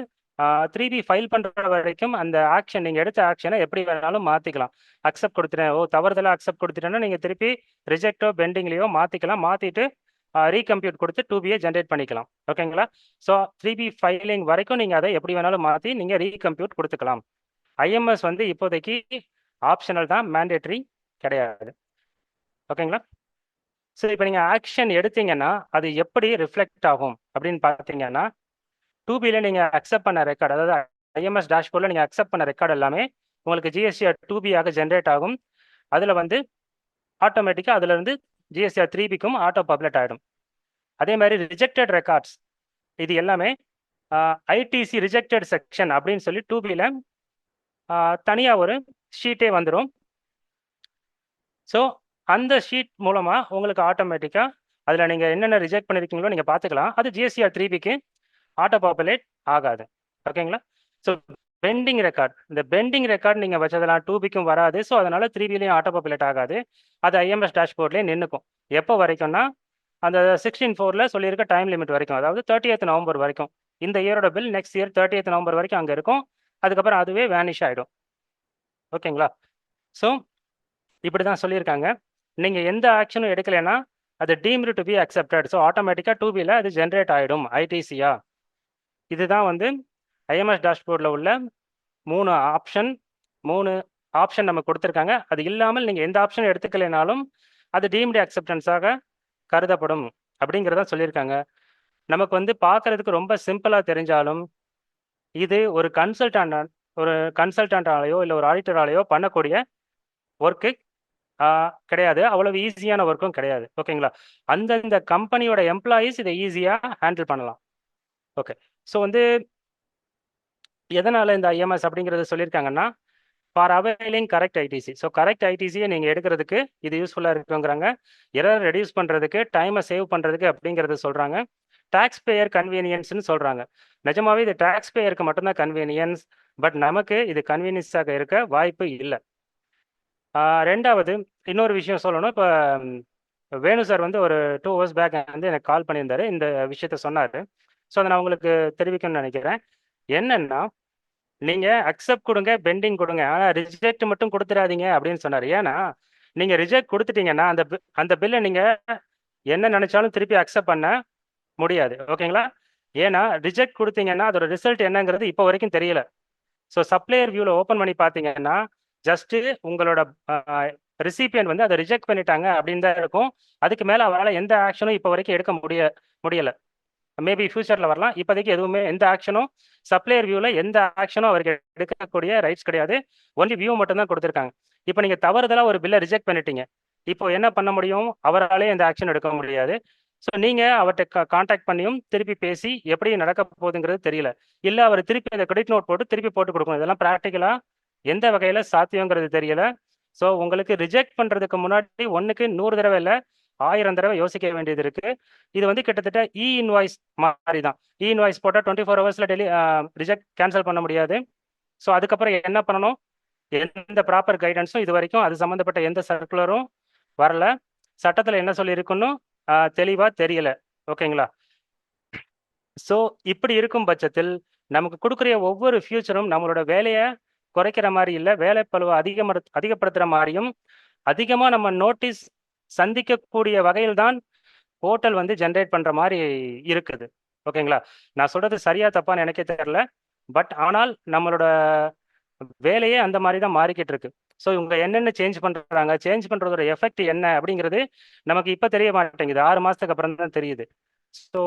3B ஃபைல் பண்ணுற வரைக்கும் அந்த ஆக்ஷன் நீங்கள் எடுத்த ஆக்ஷனை எப்படி வேணாலும் மாற்றிக்கலாம். அக்செப்ட் கொடுத்துட்டேன், தவறுதலாக அக்செப்ட் கொடுத்துட்டேன்னா நீங்கள் திருப்பி ரிஜெக்டோ பெண்டிங்லேயோ மாற்றிக்கலாம். மாற்றிட்டு ரீகம்ப்யூட் கொடுத்து 2B ஜென்ரேட் பண்ணிக்கலாம். ஓகேங்களா? ஸோ 3B ஃபைலிங் வரைக்கும் நீங்கள் அதை எப்படி வேணாலும் மாற்றி நீங்கள் ரீகம்ப்யூட் கொடுத்துக்கலாம். ஐஎம்எஸ் வந்து இப்போதைக்கு ஆப்ஷனல் தான், மேண்டேட்ரி கிடையாது. ஓகேங்களா? ஸோ இப்போ நீங்கள் ஆக்ஷன் எடுத்தீங்கன்னா அது எப்படி ரிஃப்ளெக்ட் ஆகும் அப்படின்னு பார்த்தீங்கன்னா 2Bயில் நீங்கள் அக்செப்ட் பண்ண ரெக்கார்டு, அதாவது ஐஎம்எஸ் டேஷ்போர்டில் நீங்கள் அக்செப்ட் பண்ண ரெக்கார்டு எல்லாமே உங்களுக்கு ஜிஎஸ்டிஆர் 2B ஆக ஜென்ரேட் ஆகும். அதில் வந்து ஆட்டோமேட்டிக்காக அதுலேருந்து ஜிஎஸ்டிஆர் 3Bக்கும் ஆட்டோ பப்ளட் ஆகிடும். அதே மாதிரி ரிஜெக்டட் ரெக்கார்ட்ஸ் இது எல்லாமே ஐடிசி ரிஜெக்டட் செக்ஷன் அப்படின்னு சொல்லி 2Bயில் தனியாக ஒரு ஷீட்டே வந்துடும். ஸோ அந்த ஷீட் மூலமாக உங்களுக்கு ஆட்டோமேட்டிக்காக அதில் நீங்கள் என்னென்ன ரிஜெக்ட் பண்ணியிருக்கீங்களோ நீங்கள் பார்த்துக்கலாம். அது ஜிஎஸ்டிஆர் 3Bக்கு ஆட்டோ பாப்புலேட் ஆகாது. ஓகேங்களா? ஸோ பெண்டிங் ரெக்கார்ட், இந்த பெண்டிங் ரெக்கார்ட் நீங்கள் வச்சதெல்லாம் 2Bக்கும் வராது. ஸோ அதனால் 3Bலையும் ஆட்டோ பாப்புலேட் ஆகாது. அது ஐஎம்எஸ் டேஷ்போர்ட்லேயே நின்றுக்கும். எப்போ வரைக்கும்னா அந்த 16/4 சொல்லியிருக்க டைம் லிமிட் வரைக்கும், அதாவது 30th நவம்பர் வரைக்கும். இந்த இயரோட bill next year 30th November வரைக்கும் அங்கே இருக்கும். அதுக்கப்புறம் அதுவே வேனிஷ் ஆகிடும். ஓகேங்களா? ஸோ இப்படி தான் சொல்லியிருக்காங்க. நீங்கள் எந்த ஆக்ஷனும் எடுக்கலைன்னா அது deemed to be accepted. So ஆட்டோமேட்டிக்காக 2Bயில் அது ஜென்ரேட் ஆகிடும் ஐடிசியா. இதுதான் வந்து ஐஎம்எஸ் டேஷ்போர்டில் உள்ள 3 ஆப்ஷன் நம்ம கொடுத்துருக்காங்க. அது இல்லாமல் நீங்கள் எந்த ஆப்ஷன் எடுத்துக்கலைனாலும் அது டீம்டு அக்செப்டன்ஸாக கருதப்படும் அப்படிங்கிறத சொல்லியிருக்காங்க. நமக்கு வந்து பார்க்கறதுக்கு ரொம்ப சிம்பிளாக தெரிஞ்சாலும் இது ஒரு கன்சல்டண்டாலேயோ இல்லை ஒரு ஆடிட்டராலேயோ பண்ணக்கூடிய ஒர்க்கு கிடையாது. அவ்வளவு ஈஸியான ஒர்க்கும் கிடையாது. ஓகேங்களா? அந்தந்த கம்பெனியோட எம்ப்ளாயீஸ் இதை ஈஸியாக ஹேண்டில் பண்ணலாம். ஓகே. ஸோ வந்து எதனால் இந்த ஐஎம்எஸ் அப்படிங்கிறத சொல்லியிருக்காங்கன்னா for availing correct ITC. So correct ஐடிசியை நீங்கள் எடுக்கிறதுக்கு இது யூஸ்ஃபுல்லாக இருக்குங்கிறாங்க. எரர் ரெடியூஸ் பண்ணுறதுக்கு, டைமை சேவ் பண்ணுறதுக்கு அப்படிங்கிறது சொல்கிறாங்க. டேக்ஸ் பேயர் கன்வீனியன்ஸ்னு சொல்கிறாங்க. நிஜமாவே இது டேக்ஸ் பேயருக்கு மட்டும்தான் கன்வீனியன்ஸ். பட் நமக்கு இது கன்வீனியன்ஸாக இருக்க வாய்ப்பு இல்லை. ரெண்டாவது இன்னொரு விஷயம் சொல்லணும். இப்போ வேணு சார் வந்து ஒரு 2 hours பேக் வந்து எனக்கு கால் பண்ணியிருந்தாரு, இந்த விஷயத்த சொன்னார். ஸோ அதை நான் உங்களுக்கு தெரிவிக்கணும்னு நினைக்கிறேன். என்னன்னா நீங்கள் அக்செப்ட் கொடுங்க, பெண்டிங் கொடுங்க, ஆனால் ரிஜெக்ட் மட்டும் கொடுத்துடாதீங்க அப்படின்னு சொன்னார். ஏன்னா நீங்கள் ரிஜெக்ட் கொடுத்துட்டீங்கன்னா அந்த பில்லை நீங்கள் என்ன நினைச்சாலும் திருப்பி அக்செப்ட் பண்ண முடியாது. ஓகேங்களா? ஏன்னா ரிஜெக்ட் கொடுத்தீங்கன்னா அதோட ரிசல்ட் என்னங்கிறது இப்போ வரைக்கும் தெரியல. ஸோ சப்ளையர் வியூவில் ஓப்பன் பண்ணி பார்த்தீங்கன்னா ஜஸ்ட்டு உங்களோட ரிசிபியன்ட் வந்து அதை ரிஜெக்ட் பண்ணிட்டாங்க அப்படின்னு தான் இருக்கும். அதுக்கு மேலே அவரால் எந்த ஆக்ஷனும் இப்போ வரைக்கும் எடுக்க முடியலை. மேபி ஃபியூச்சரில் வரலாம். இப்போதைக்கு எதுவுமே எந்த ஆக்ஷனும் சப்ளையர் வியூவில் எந்த ஆக்ஷனும் அவருக்கு எடுக்கக்கூடிய ரைட்ஸ் கிடையாது. ஒன்லி வியூ மட்டும் தான் கொடுத்துருக்காங்க. இப்போ நீங்கள் தவறுதலாக ஒரு பில்லை ரிஜெக்ட் பண்ணிட்டீங்க. இப்போ என்ன பண்ண முடியும்? அவராலே எந்த ஆக்ஷன் எடுக்க முடியாது. ஸோ நீங்கள் அவர்கிட்ட கான்டாக்ட் பண்ணியும் திருப்பி பேசி எப்படி நடக்க போகுதுங்கிறது தெரியல. இல்லை அவர் திருப்பி அந்த கிரெடிட் நோட் போட்டு திருப்பி போட்டு கொடுக்கணும். இதெல்லாம் ப்ராக்டிக்கலாக எந்த வகையில் சாத்தியங்கிறது தெரியல. ஸோ உங்களுக்கு ரிஜெக்ட் பண்ணுறதுக்கு முன்னாடி 1க்கு 100 தடவை இல்லை 1000 தடவை யோசிக்க வேண்டியது இருக்கு. இது வந்து கிட்டத்தட்ட இன்வாய்ஸ் மாதிரி தான். இன்வாய்ஸ் போட்டால் 24 hours ரிஜெக்ட் கேன்சல் பண்ண முடியாது. ஸோ அதுக்கப்புறம் என்ன பண்ணணும்? எந்த ப்ராப்பர் கைடன்ஸும் இது வரைக்கும் அது சம்மந்தப்பட்ட எந்த சர்க்குலரும் வரல. சட்டத்தில் என்ன சொல்லியிருக்குன்னு தெளிவாக தெரியல. ஓகேங்களா? ஸோ இப்படி இருக்கும் பட்சத்தில் நமக்கு கொடுக்குற ஒவ்வொரு ஃபியூச்சரும் நம்மளோட வேலையை குறைக்கிற மாதிரி இல்லை, வேலை பளுவை அதிகப்படுத்துகிற மாதிரியும் அதிகமாக நம்ம நோட்டீஸ் சந்திக்கக்கூடிய வகையில் தான் போர்ட்டல் வந்து ஜென்ரேட் பண்ணுற மாதிரி இருக்குது. ஓகேங்களா? நான் சொல்கிறது சரியா தப்பான்னு எனக்கே தெரியல. பட் ஆனால் நம்மளோட வேலையே அந்த மாதிரி தான் மாறிக்கிட்டு இருக்கு. ஸோ இவங்க என்னென்ன சேஞ்ச் பண்ணுறாங்க, சேஞ்ச் பண்ணுறதோட எஃபெக்ட் என்ன அப்படிங்கிறது நமக்கு இப்போ தெரிய மாட்டேங்குது, 6 மாதத்துக்கு அப்புறம் தான் தெரியுது. ஸோ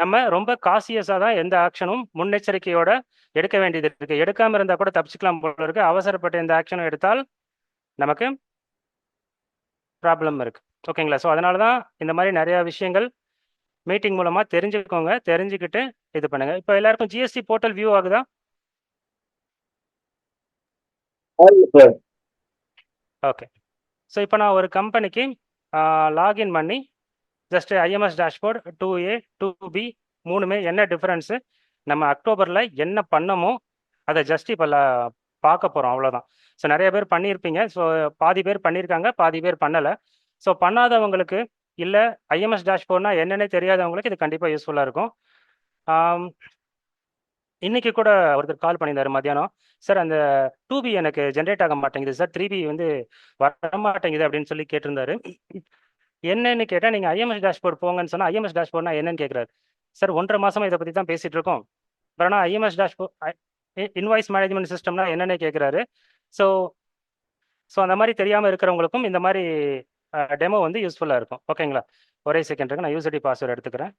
நம்ம ரொம்ப காசியஸாக தான் எந்த ஆக்ஷனும் முன்னெச்சரிக்கையோட எடுக்க வேண்டியது இருக்கு. எடுக்காமல் இருந்தால் கூட தப்பிச்சுக்கலாம் போல இருக்கு. அவசரப்பட்டு எந்த ஆக்ஷனும் எடுத்தால் நமக்கு ப்ராப்ளம் இருக்கு. ஓகேங்களா? ஸோ அதனால தான் இந்த மாதிரி நிறையா விஷயங்கள் மீட்டிங் மூலமாக தெரிஞ்சுக்கோங்க, தெரிஞ்சுக்கிட்டு இது பண்ணுங்க. இப்போ எல்லாருக்கும் ஜிஎஸ்டி போர்ட்டல் வியூ ஆகுதா? ஓகே. ஸோ இப்போ நான் ஒரு கம்பெனிக்கு லாகின் பண்ணி just IMS dashboard 2A 2B மூணுமே என்ன டிஃப்ரென்ஸு, நம்ம அக்டோபரில் என்ன பண்ணமோ அதை ஜஸ்ட் இப்போ பார்க்க போகிறோம், அவ்வளோதான். ஸோ நிறைய பேர் பண்ணியிருப்பீங்க. ஸோ பாதி பேர் பண்ணியிருக்காங்க, பாதி பேர் பண்ணலை. ஸோ பண்ணாதவங்களுக்கு இல்லை ஐஎம்எஸ் டேஷ்போர்ட்னா என்னென்னே தெரியாதவங்களுக்கு இது கண்டிப்பாக யூஸ்ஃபுல்லாக இருக்கும். இன்னைக்கு கூட ஒருத்தர் கால் பண்ணியிருந்தாரு மத்தியானம், சார் அந்த 2B எனக்கு ஜென்ரேட் ஆக மாட்டேங்குது சார், 3B வந்து வர மாட்டேங்குது அப்படின்னு சொல்லி கேட்டிருந்தாரு. என்னன்னு கேட்டால், நீங்கள் ஐஎம்எஸ் டேஷ்போர்ட் போங்கன்னு சொன்னால் ஐஎம்எஸ் டேஷ்போர்ட்னா என்னன்னு கேட்குறாரு. சார் 1.5 மாசமா இதை பற்றி தான் பேசிகிட்டு இருக்கோம். பட் ஆனால் ஐஎம்எஸ் டேஷ்போர்ட் இன்வாய்ஸ் மேனேஜ்மெண்ட் சிஸ்டம்னா என்னென்னு கேட்குறாரு. ஸோ ஸோ அந்த மாதிரி தெரியாமல் இருக்கிறவங்களுக்கும் இந்த மாதிரி டெமோ வந்து யூஸ்ஃபுல்லாக இருக்கும். ஓகேங்களா? ஒரே செகண்ட் இருக்கு, நான் யூசர்டி பாஸ்வேர்டு எடுத்துக்கிறேன்.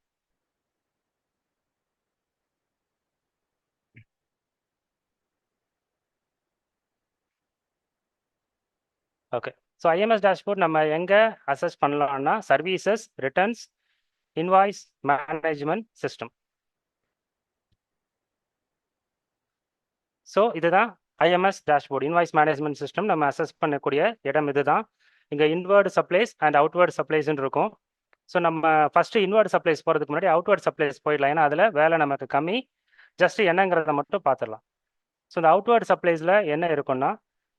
ஓகே. ஸோ ஐஎம்எஸ் டேஷ்போர்ட் நம்ம எங்கே அசஸ் பண்ணலாம்னா services, returns, invoice management system. So இதுதான் IMS dashboard, invoice management system. நம்ம அசஸ் பண்ணக்கூடிய இடம் இதுதான். இங்கே இன்வர்டு சப்ளைஸ் அண்ட் அவுட்வர்டு சப்ளைஸ்ன்னு இருக்கும். ஸோ நம்ம ஃபஸ்ட்டு இன்வர்டு சப்ளைஸ் போகிறதுக்கு முன்னாடி அவுட்வர்டு சப்ளைஸ் போயிடலாம், ஏன்னா அதில் வேலை நமக்கு கம்மி. ஜஸ்ட் என்னங்கிறத மட்டும் பார்த்துடலாம். ஸோ இந்த அவுட்வர்டு சப்ளைஸில் என்ன இருக்குன்னா,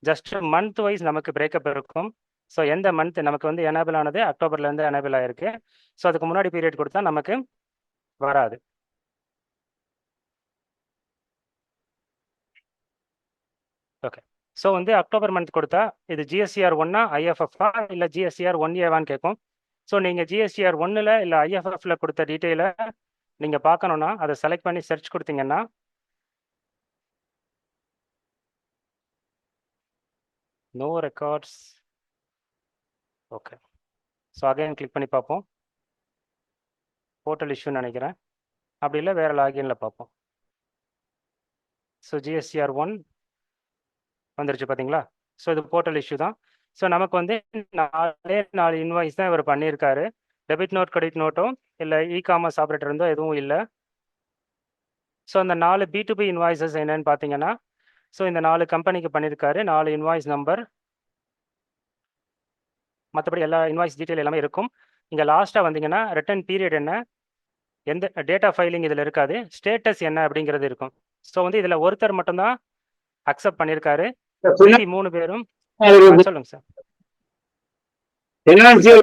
ஜஸ்ட் மந்த் வைஸ் நமக்கு பிரேக்கப் இருக்கும். ஸோ எந்த மந்த் நமக்கு வந்து எனேபிள் ஆனது, அக்டோபர்லேருந்து எனேபிள் ஆயிருக்கு. ஸோ அதுக்கு முன்னாடி பீரியட் கொடுத்தா நமக்கு வராது. ஓகே. ஸோ வந்து அக்டோபர் மந்த் கொடுத்தா இது ஜிஎஸ்டிஆர் 1 ஐஎஃப்எஃப்ஆ இல்லை ஜிஎஸ்டிஆர் 1ஏவான்னு கேட்கும். ஸோ நீங்கள் ஜிஎஸ்டிஆர் 1 இல்லை ஐஎஃப்எஃப்ல கொடுத்த டீட்டெயிலை நீங்கள் பார்க்கணுன்னா அதை செலக்ட் பண்ணி சர்ச் கொடுத்தீங்கன்னா no records. Okay. So again click பண்ணி பார்ப்போம். போர்ட்டல் இஷ்யூன்னு நினைக்கிறேன், அப்படி இல்லை வேறு லாகின்ல பார்ப்போம். ஸோ ஜிஎஸ்டிஆர் 1 வந்துருச்சு பார்த்தீங்களா? ஸோ இது போர்ட்டல் இஷ்யூ தான். ஸோ நமக்கு வந்து 4 இன்வாய்ஸ் தான் இவர் பண்ணியிருக்காரு. டெபிட் நோட், கிரெடிட் நோட்டோ இல்லை இ காமர்ஸ் ஆப்ரேட்டர் இருந்தோ எதுவும் இல்லை. ஸோ அந்த 4 B2B இன்வாய்ஸஸ் என்னன்னு பார்த்தீங்கன்னா, ஸோ இந்த 4 கம்பெனிக்கு பண்ணியிருக்காரு, 4 இன்வாய்ஸ் நம்பர், மற்றபடி எல்லா இன்வாய்ஸ் டீட்டெயில் எல்லாமே இருக்கும். இங்கே லாஸ்ட்டாக வந்தீங்கன்னா ரிட்டர்ன் பீரியட் என்ன, எந்த டேட்டா ஃபைலிங் இதில் இருக்காது, ஸ்டேட்டஸ் என்ன அப்படிங்கிறது இருக்கும். ஸோ வந்து இதில் ஒருத்தர் மட்டும்தான் அக்செப்ட் பண்ணியிருக்காரு, மீதி 3 பேரும். சொல்லுங்க சார். ஃபினான்சியல்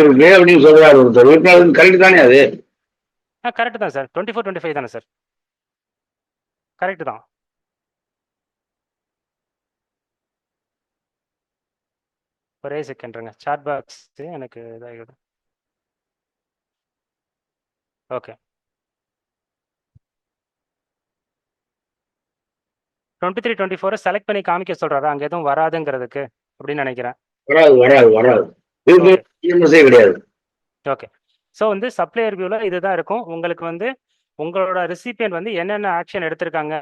இருக்கு அப்படின்னு சொல்றாரு ஒருத்தர், கரெக்ட் தானே அது? கரெக்ட் தான் சார், 24-25 தானே சார், கரெக்ட் தான். ஒரே செகண்ட்ருங்க, சாட் பாக்ஸ் எனக்கு இதாகிடுது. ஓகே. 23-24 செலக்ட் பண்ணி காமிக்க சொல்றாரு, அங்கே எதுவும் வராதுங்கிறதுக்கு அப்படின்னு நினைக்கிறேன். வராது கிடையாது. ஓகே. ஸோ வந்து சப்ளையர் வியூவில் இதுதான் இருக்கும். உங்களுக்கு வந்து உங்களோட ரெசிபியன்ட் வந்து என்னென்ன ஆக்ஷன் எடுத்திருக்காங்க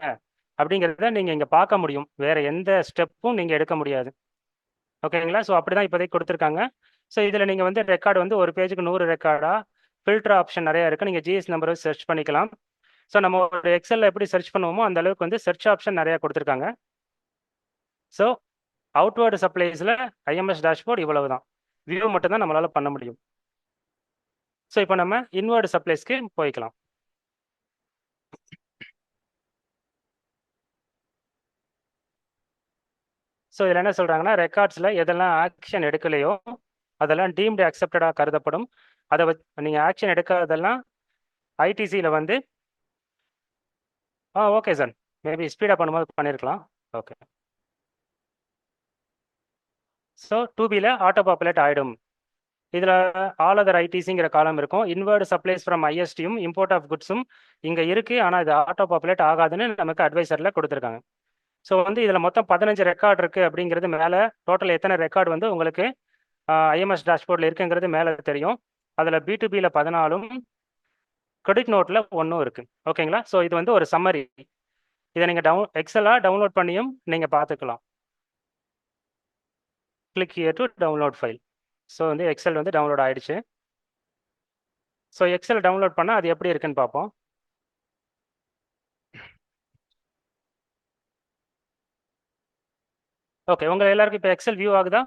அப்படிங்கிறத நீங்கள் இங்கே பார்க்க முடியும், வேற எந்த ஸ்டெப்பும் நீங்கள் எடுக்க முடியாது. ஓகேங்களா? ஸோ அப்படி தான் இப்போதைக்கு கொடுத்துருக்காங்க. ஸோ இதில் நீங்கள் வந்து ரெக்கார்டு வந்து ஒரு பேஜுக்கு 100 ரெக்கார்டா, ஃபில்டர் ஆப்ஷன் நிறையா இருக்குது, நீங்கள் ஜிஎஸ் நம்பரை சர்ச் பண்ணிக்கலாம். ஸோ நம்ம ஒரு எக்ஸலில் எப்படி சர்ச் பண்ணுவோமோ அந்த அளவுக்கு வந்து சர்ச் ஆப்ஷன் நிறையா கொடுத்துருக்காங்க. ஸோ அவுட்வேர்டு சப்ளைஸில் ஐஎம்எஸ் டேஷ்போர்ட் இவ்வளவு தான், வியூ மட்டும்தான் நம்மளால் பண்ண முடியும். ஸோ இப்போ நம்ம இன்வர்டு சப்ளைஸ்க்கு போய்க்கலாம். ஸோ இதில் என்ன சொல்கிறாங்கன்னா, ரெக்கார்ட்ஸில் எதெல்லாம் ஆக்ஷன் எடுக்கலையோ அதெல்லாம் டீம்டு அக்செப்டடாக கருதப்படும். அதை நீங்கள் ஆக்ஷன் எடுக்காததெல்லாம் ஐடிசியில் வந்து ஓகே சார், மேபி ஸ்பீடாக பண்ணும்போது பண்ணியிருக்கலாம். ஓகே, ஸோ 2Bல ஆட்டோ பாப்புலேட் ஆகிடும். இதில் ஆல் அதர் ஐடிசிங்கிற காலம் இருக்கும். இன்வர்டு சப்ளைஸ் ஃப்ரம் ஐஎஸ்டியும் இம்போர்ட் ஆஃப் குட்ஸும் இங்கே இருக்குது. ஆனால் இது ஆட்டோ பாப்புலேட் ஆகாதுன்னு நமக்கு அட்வைசரில் கொடுத்துருக்காங்க. ஸோ வந்து இதில் மொத்தம் 15 ரெக்கார்டு இருக்குது அப்படிங்கிறது மேலே. டோட்டல் எத்தனை ரெக்கார்டு வந்து உங்களுக்கு ஐஎம்எஸ் டேஷ்போர்டில் இருக்குங்கிறது மேலே தெரியும். அதில் B2Bல 14ம் கிரெடிட் நோட்டில் 1ம் இருக்குது. ஓகேங்களா? ஸோ இது வந்து ஒரு சம்மரி. இதை நீங்கள் எக்ஸலாக டவுன்லோட் பண்ணியும் நீங்கள் பார்த்துக்கலாம். Click here to download file. So வந்து எக்ஸல் வந்து டவுன்லோட் ஆயிடுச்சு. ஸோ எக்ஸல் டவுன்லோட் பண்ணால் அது எப்படி இருக்குன்னு பார்ப்போம். ஓகே, உங்கள் எல்லாருக்கும் இப்போ எக்ஸல் வியூ ஆகுதா?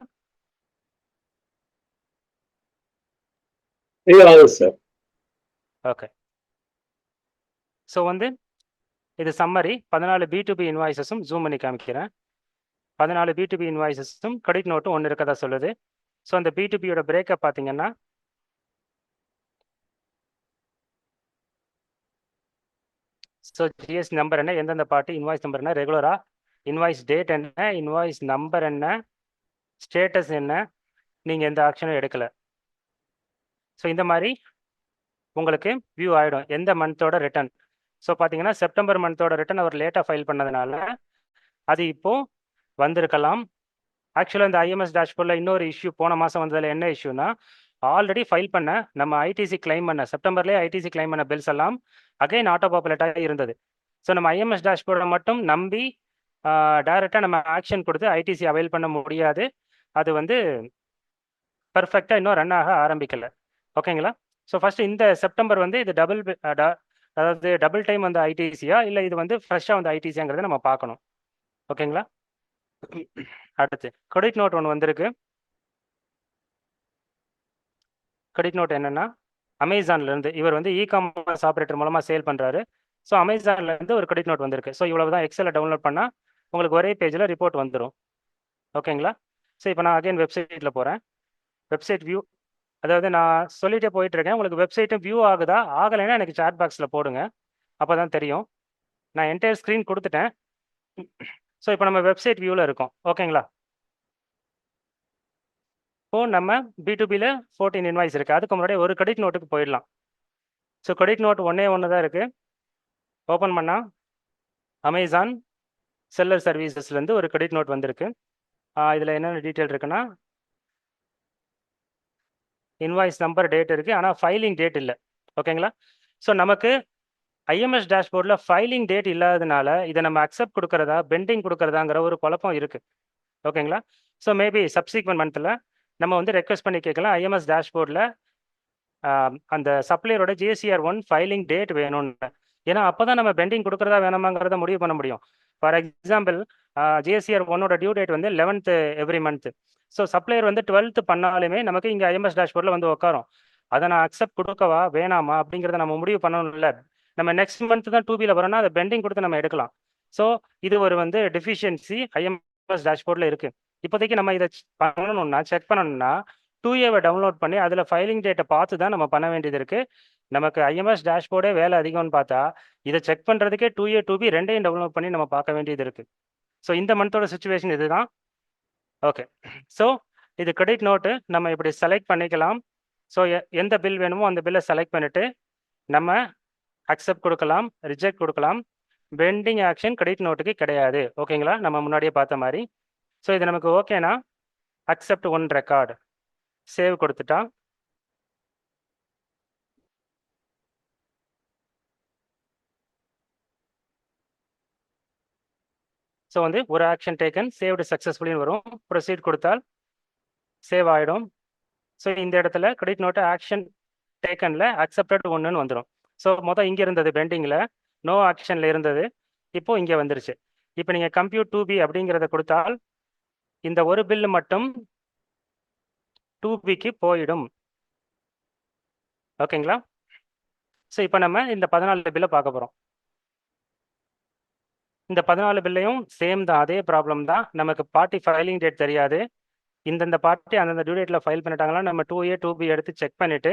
சார். ஓகே, ஸோ வந்து இது சம்மரி. 14 B2B இன்வாய்ஸஸும் ஜூம் பண்ணி காமிக்கிறேன். 14 B2B இன்வாய்ஸஸும் கிரெடிட் நோட்டும் ஒன்று இருக்கதா சொல்லுது. ஸோ அந்த B2Bயோட பிரேக்கப் பார்த்தீங்கன்னா ஸோ ஜிஎஸ்டி நம்பர் என்ன, எந்தெந்த பார்ட்டி, இன்வாய்ஸ் நம்பர் என்ன, ரெகுலராக இன்வாய்ஸ் டேட் என்ன, இன்வாய்ஸ் நம்பர் என்ன, ஸ்டேட்டஸ் என்ன, நீங்கள் எந்த ஆக்ஷனும் எடுக்கலை. ஸோ இந்த மாதிரி உங்களுக்கு வியூ ஆகிடும் எந்த மந்தோட ரிட்டர்ன். ஸோ பார்த்தீங்கன்னா செப்டம்பர் மந்தோட ரிட்டர்ன் அவர் லேட்டாக ஃபைல் பண்ணதுனால அது இப்போது வந்திருக்கலாம். ஆக்சுவலாக இந்த ஐஎம்எஸ் டேஷ்போர்டில் இன்னொரு இஷ்யூ போன மாதம் வந்ததில் என்ன இஷ்யூனா, ஆல்ரெடி ஃபைல் பண்ண நம்ம ஐடிசி கிளைம் பண்ண செப்டம்பர்லேயே ஐடிசி கிளைம் பண்ண பில்ஸ் எல்லாம் அகைன் ஆட்டோ பாப்புலேட்டாக இருந்தது. ஸோ நம்ம ஐஎம்எஸ் டேஷ்போர்டை மட்டும் நம்பி டைரெக்டாக நம்ம ஆக்ஷன் கொடுத்து ஐடிசி அவைல் பண்ண முடியாது. அது வந்து பர்ஃபெக்டாக இன்னும் ரன் ஆக ஆரம்பிக்கலை. ஓகேங்களா? ஸோ ஃபஸ்ட்டு இந்த செப்டம்பர் வந்து இது அதாவது டபுள் டைம் வந்து ஐடிசியா இல்லை இது வந்து ஃப்ரெஷ்ஷாக வந்து ஐடிசியாங்கிறத நம்ம பார்க்கணும். ஓகேங்களா? அடுத்து கிரெடிட் நோட் ஒன்று வந்திருக்கு. கிரெடிட் நோட் என்னன்னா அமேசான்லேருந்து இவர் வந்து இ-காமர்ஸ் ஆப்ரேட்டர் மூலமாக சேல் பண்ணுறாரு. ஸோ அமேசான்லேருந்து ஒரு கிரெடிட் நோட் வந்திருக்கு. ஸோ இவ்வளவு தான் எக்ஸலில் டவுன்லோட் பண்ணால் உங்களுக்கு ஒரே பேஜில் ரிப்போர்ட் வந்துடும். ஓகேங்களா? ஸோ இப்போ நான் அகைன் வெப்சைட்டில் போகிறேன். வெப்சைட் வியூ, அதாவது நான் சொல்லிட்டே போயிட்டு இருக்கேன். உங்களுக்கு வெப்சைட்டும் வியூ ஆகுதா ஆகலைன்னா எனக்கு சாட் பாக்ஸில் போடுங்க, அப்போ தான் தெரியும். நான் என்டையர் ஸ்க்ரீன் கொடுத்துட்டேன். ஸோ இப்போ நம்ம வெப்சைட் வியூவில் இருக்கோம். ஓகேங்களா? இப்போது நம்ம B2Bல 14 இன்வாய்ஸ் இருக்குது. அதுக்கு முன்னாடி ஒரு கிரெடிட் நோட்டுக்கு போயிடலாம். ஸோ கிரெடிட் நோட் ஒன்று தான் இருக்குது. ஓப்பன் பண்ணால் அமேசான் செல்லர் சர்வீசஸ்லேருந்து ஒரு கிரெடிட் நோட் வந்திருக்கு. இதில் என்னென்ன டீட்டெயில் இருக்குன்னா இன்வாய்ஸ் நம்பர், டேட் இருக்குது, ஆனால் ஃபைலிங் டேட் இல்லை. ஓகேங்களா? ஸோ நமக்கு ஐஎம்எஸ் டேஷ்போர்டில் ஃபைலிங் டேட் இல்லாததுனால இதை நம்ம அக்செப்ட் கொடுக்குறதா பெண்டிங் கொடுக்குறதாங்கிற ஒரு குழப்பம் இருக்குது. ஓகேங்களா? ஸோ மேபி சப்சீக்வெண்ட் மந்தில் நம்ம வந்து ரெக்வஸ்ட் பண்ணி கேட்கலாம் ஐஎம்எஸ் டேஷ்போர்டில் அந்த சப்ளையரோட JCR1 ஃபைலிங் டேட் வேணும்னு. ஏன்னா அப்போ தான் நம்ம பெண்டிங் கொடுக்குறதா வேணாமாங்கிறத முடிவு பண்ண முடியும். ஃபார் எக்ஸாம்பிள் JCR1ஓட டியூ டேட் வந்து 11th every month. So supplier வந்து 12th பண்ணாலுமே நமக்கு இங்கே ஐஎம்எஸ் டேஷ்போர்டில் வந்து உட்காரும். அதை நான் அக்செப்ட் கொடுக்கவா வேணாமா அப்படிங்கிறத நம்ம முடிவு பண்ணணும்ல. நம்ம நெக்ஸ்ட் மந்த் தான் 2Bல வரோம்னா அதை பெண்டிங் கொடுத்து நம்ம எடுக்கலாம். ஸோ இது ஒரு வந்து டெஃபிஷியன்சி ஐஎம்எஸ் டேஷ்போர்டில் இருக்குது. இப்போதைக்கு நம்ம இதை பண்ணணும்னா செக் பண்ணணும்னா 2Aவை டவுன்லோட் பண்ணி அதில் ஃபைலிங் டேட்டை பார்த்து தான் நம்ம பண்ண வேண்டியது இருக்குது. நமக்கு ஐஎம்எஸ் டேஷ்போர்டே வேலை அதிகம்னு பார்த்தா இதை செக் பண்ணுறதுக்கே 2A 2B ரெண்டையும் டவுன்லோட் பண்ணி நம்ம பார்க்க வேண்டியது இருக்குது. ஸோ இந்த மந்தோட சுச்சுவேஷன் இதுதான். ஓகே, ஸோ இது கிரெடிட் நோட்டு நம்ம இப்படி செலக்ட் பண்ணிக்கலாம். ஸோ எந்த பில் வேணுமோ அந்த பில்லை செலக்ட் பண்ணிவிட்டு நம்ம அக்செப்ட் கொடுக்கலாம், ரிஜெக்ட் கொடுக்கலாம். பெண்டிங் ஆக்ஷன் கிரெடிட் நோட்டுக்கு கிடையாது. ஓகேங்களா? நம்ம முன்னாடியே பார்த்த மாதிரி. ஸோ இது நமக்கு ஓகேனா அக்செப்ட் ஒன் ரெக்கார்டு சேவ் கொடுத்துட்டா ஸோ வந்து ஒரு ஆக்ஷன் டேக்கன் சேவ்டு சக்ஸஸ்ஃபுல்லின்னு வரும். ப்ரொசீட் கொடுத்தால் சேவ் ஆகிடும். ஸோ இந்த இடத்துல கிரெடிட் நோட்டு ஆக்ஷன் டேக்கனில் அக்செப்டட் ஒன்றுன்னு வந்துடும். ஸோ மொத்தம் இங்கே இருந்தது பெண்டிங்கில், நோ ஆக்ஷனில் இருந்தது, இப்போது இங்கே வந்துருச்சு. இப்போ நீங்கள் கம்ப்யூட் 2B அப்படிங்கிறத கொடுத்தால் இந்த ஒரு பில்லு மட்டும் 2Bக்கு போயிடும். ஓகேங்களா? ஸோ இப்போ நம்ம இந்த 14 பில்லை பார்க்க போகிறோம். இந்த 14 பில்லையும் சேம் தான், அதே ப்ராப்ளம் தான். நமக்கு பார்ட்டி ஃபைலிங் டேட் தெரியாது, இந்தந்த பார்ட்டி அந்தந்த டியூ டேட்டில் ஃபைல் பண்ணிட்டாங்களா நம்ம 2A 2B எடுத்து செக் பண்ணிவிட்டு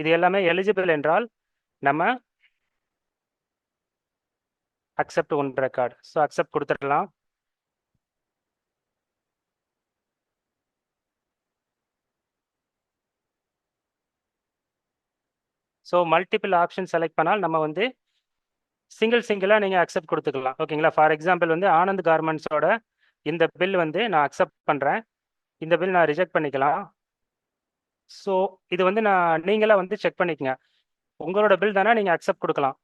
இது எல்லாமே எலிஜிபிள் என்றால் நம்ம accept one record. So accept கொடுத்துடலாம். ஸோ மல்டிபிள் ஆப்ஷன் செலக்ட் பண்ணால் நம்ம வந்து சிங்கிளாக நீங்கள் அக்செப்ட் கொடுத்துக்கலாம். ஓகேங்களா? ஃபார் எக்ஸாம்பிள் வந்து ஆனந்த் கார்மெண்ட்ஸோட இந்த பில் வந்து நான் அக்செப்ட் பண்ணுறேன், இந்த பில் நான் ரிஜெக்ட் பண்ணிக்கலாம். ஸோ இது வந்து நீங்களாக வந்து செக் பண்ணிக்கங்க. உங்களோட பில் தானே நீங்கள் அக்செப்ட் கொடுக்கலாம்.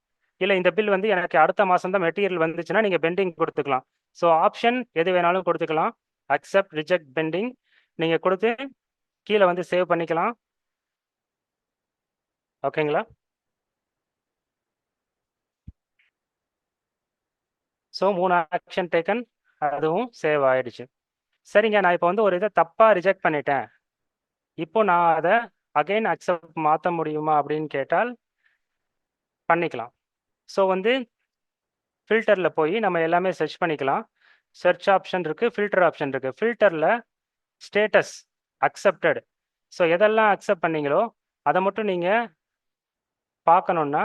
இல்லை இந்த பில் வந்து எனக்கு அடுத்த மாதம் தான் மெட்டீரியல் வந்துச்சுன்னா நீங்கள் பெண்டிங் கொடுத்துக்கலாம். ஸோ ஆப்ஷன் எது வேணாலும் கொடுத்துக்கலாம். அக்செப்ட், ரிஜெக்ட், பெண்டிங் நீங்கள் கொடுத்து கீழே வந்து சேவ் பண்ணிக்கலாம். ஓகேங்களா? ஸோ 3 ஆக்ஷன் டேக்கன், அதுவும் சேவ் ஆயிடுச்சு. சரிங்க, நான் இப்போ வந்து ஒரு இதை தப்பாக ரிஜெக்ட் பண்ணிட்டேன், இப்போ நான் அதை அகைன் அக்செப்ட் மாற்ற முடியுமா அப்படின்னு கேட்டால் பண்ணிக்கலாம். ஸோ வந்து ஃபில்டரில் போய் நம்ம எல்லாமே சர்ச் பண்ணிக்கலாம். சர்ச் ஆப்ஷன் இருக்குது, ஃபில்டர் ஆப்ஷன் இருக்குது. ஃபில்டரில் ஸ்டேட்டஸ் அக்செப்டட், ஸோ எதெல்லாம் அக்செப்ட் பண்ணீங்களோ அதை மட்டும் நீங்கள் பார்க்கணுன்னா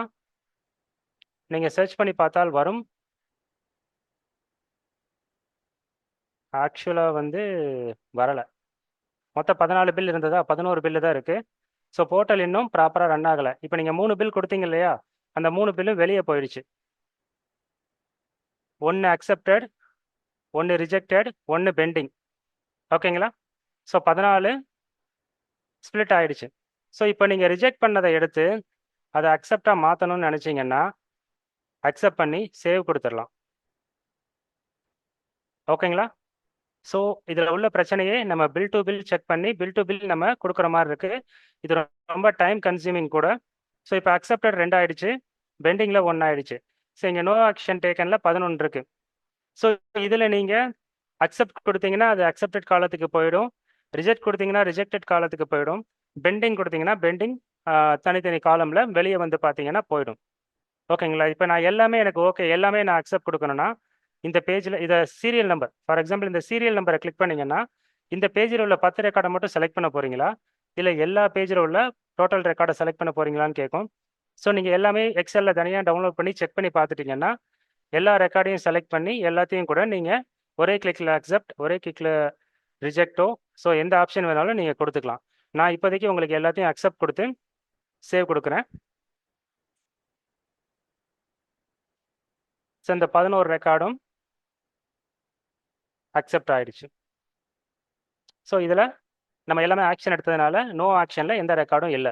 நீங்கள் சர்ச் பண்ணி பார்த்தால் வரும். ஆக்சுவலாக வந்து வரலை. மொத்தம் 14 பில் இருந்ததா, 11 பில்லு தான் இருக்குது. ஸோ போர்ட்டல் இன்னும் ப்ராப்பராக ரன் ஆகலை. இப்போ நீங்கள் 3 பில் கொடுத்தீங்க இல்லையா, அந்த 3 பில்லும் வெளியே போயிடுச்சு. 1 அக்செப்டட், 1 ரிஜெக்டட், 1 பெண்டிங். ஓகேங்களா? ஸோ 14 ஸ்ப்ளிட் ஆயிடுச்சு. ஸோ இப்போ நீங்கள் ரிஜெக்ட் பண்ணதை எடுத்து அதை அக்செப்டாக மாற்றணும்னு நினச்சிங்கன்னா அக்செப்ட் பண்ணி சேவ் கொடுத்துடலாம். ஓகேங்களா? ஸோ இதில் உள்ள பிரச்சனையே நம்ம பில் டு பில் செக் பண்ணி பில் டு பில் நம்ம கொடுக்குற மாதிரி இருக்குது. இது ரொம்ப டைம் கன்சியூமிங் கூட. ஸோ இப்போ அக்செப்டட் 2 ஆயிடுச்சு, பெண்டிங்கில் 1 ஆயிடுச்சு. ஸோ இங்கே நோ ஆக்ஷன் டேக்கனில் 11 இருக்குது. ஸோ இதில் நீங்கள் அக்செப்ட் கொடுத்தீங்கன்னா அது அக்செப்டட் காலத்துக்கு போயிடும், ரிஜெக்ட் கொடுத்தீங்கன்னா ரிஜெக்டட் காலத்துக்கு போயிடும், பெண்டிங் கொடுத்தீங்கன்னா பெண்டிங் தனித்தனி காலமில் வெளியே வந்து பார்த்தீங்கன்னா போயிடும். ஓகேங்களா? இப்போ நான் எல்லாமே எனக்கு ஓகே, எல்லாமே நான் அக்செப்ட் கொடுக்கணும்னா இந்த பேஜில் இதை சீரியல் நம்பர், ஃபார் எக்ஸாம்பிள் இந்த சீரியல் நம்பரை கிளிக் பண்ணிங்கன்னா இந்த பேஜில் உள்ள 10 ரெக்கார்டை மட்டும் செலக்ட் பண்ண போகிறீங்களா, இல்லை எல்லா பேஜில் உள்ள டோட்டல் ரெக்கார்டை செலக்ட் பண்ண போகிறீங்களான்னு கேட்கும். ஸோ நீங்கள் எல்லாமே எக்ஸலில் தனியாக டவுன்லோட் பண்ணி செக் பண்ணி பார்த்துட்டிங்கன்னா எல்லா ரெக்கார்டையும் செலக்ட் பண்ணி எல்லாத்தையும் கூட நீங்கள் ஒரே கிளிக்கில் அக்செப்ட், ஒரே கிளிக்கில் ரிஜெக்டோ, ஸோ எந்த ஆப்ஷன் வேணாலும் நீங்கள் கொடுத்துக்கலாம். நான் இப்போதைக்கு உங்களுக்கு எல்லாத்தையும் அக்செப்ட் கொடுத்து சேவ் கொடுக்குறேன். ஸோ இந்த 11 ரெக்கார்டும் அக்செப்ட் ஆயிடுச்சு. ஸோ இதில் நம்ம எல்லாமே ஆக்ஷன் எடுத்ததுனால நோ ஆக்ஷனில் எந்த ரெக்கார்டும் இல்லை.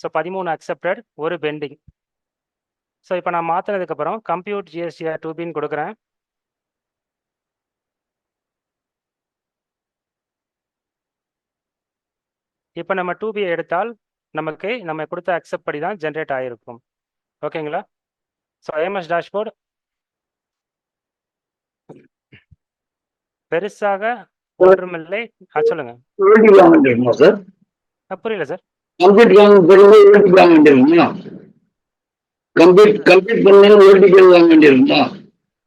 ஸோ 13 அக்செப்டட், ஒரு பெண்டிங். ஸோ இப்போ நான் மாற்றினதுக்கப்புறம் கம்ப்யூட் ஜிஎஸ்டிஆர் 2Bன்னு கொடுக்குறேன். இப்போ நம்ம 2B எடுத்தால் நமக்கு நம்ம கொடுத்த அக்செப்ட் படி தான் ஜென்ரேட் ஆகிருக்கும். ஓகேங்களா? ஸோ ஐஎம்எஸ் டேஷ்போர்டு பெருசாக ஒன்றுமில்லை. சொல்லுங்க. சார் புரியல சார்.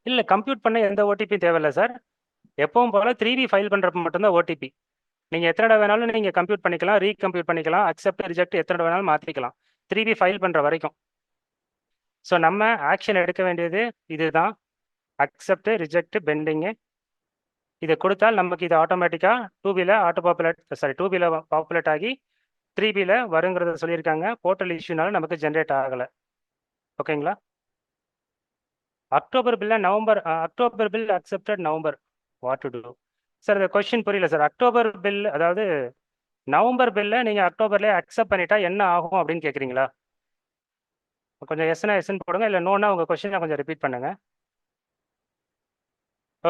இல்லை, கம்ப்யூட் பண்ண எந்த ஓடிபி தேவையில்லை சார். எப்பவும் போல் 3B ஃபைல் பண்ணுறப்ப மட்டும்தான் ஓடிபி. நீங்கள் எத்தனை தடவை வேணாலும் நீங்கள் கம்ப்யூட் பண்ணிக்கலாம், ரீகம்ப்யூட் பண்ணிக்கலாம், அக்செப்ட் ரிஜெக்ட் எத்தனை தடவை வேணாலும் மாற்றிக்கலாம் 3B ஃபைல் பண்ணுற வரைக்கும். ஸோ நம்ம ஆக்ஷன் எடுக்க வேண்டியது இதுதான், அக்செப்ட், ரிஜெக்ட், பெண்டிங்கு. இதை கொடுத்தால் நமக்கு இது ஆட்டோமேட்டிக்காக 2Bயில் பாப்புலேட் ஆகி 3Bயில் வருங்கிறத சொல்லியிருக்காங்க. போர்ட்டல் இஷ்யூனால நமக்கு ஜென்ரேட் ஆகலை. ஓகேங்களா? October bill accepted November, what to do sir? இந்த கொஸ்டின் புரியல சார். அக்டோபர் பில், அதாவது நவம்பர் பில்லை நீங்கள் அக்டோபர்லேயே அக்செப்ட் பண்ணிட்டா என்ன ஆகும் அப்படின்னு கேட்குறீங்களா? கொஞ்சம் எஸ்னா எஸ்ன்னு போடுங்க, இல்லை நோனா உங்கள் கொஸ்டினை கொஞ்சம் ரிப்பீட் பண்ணுங்க.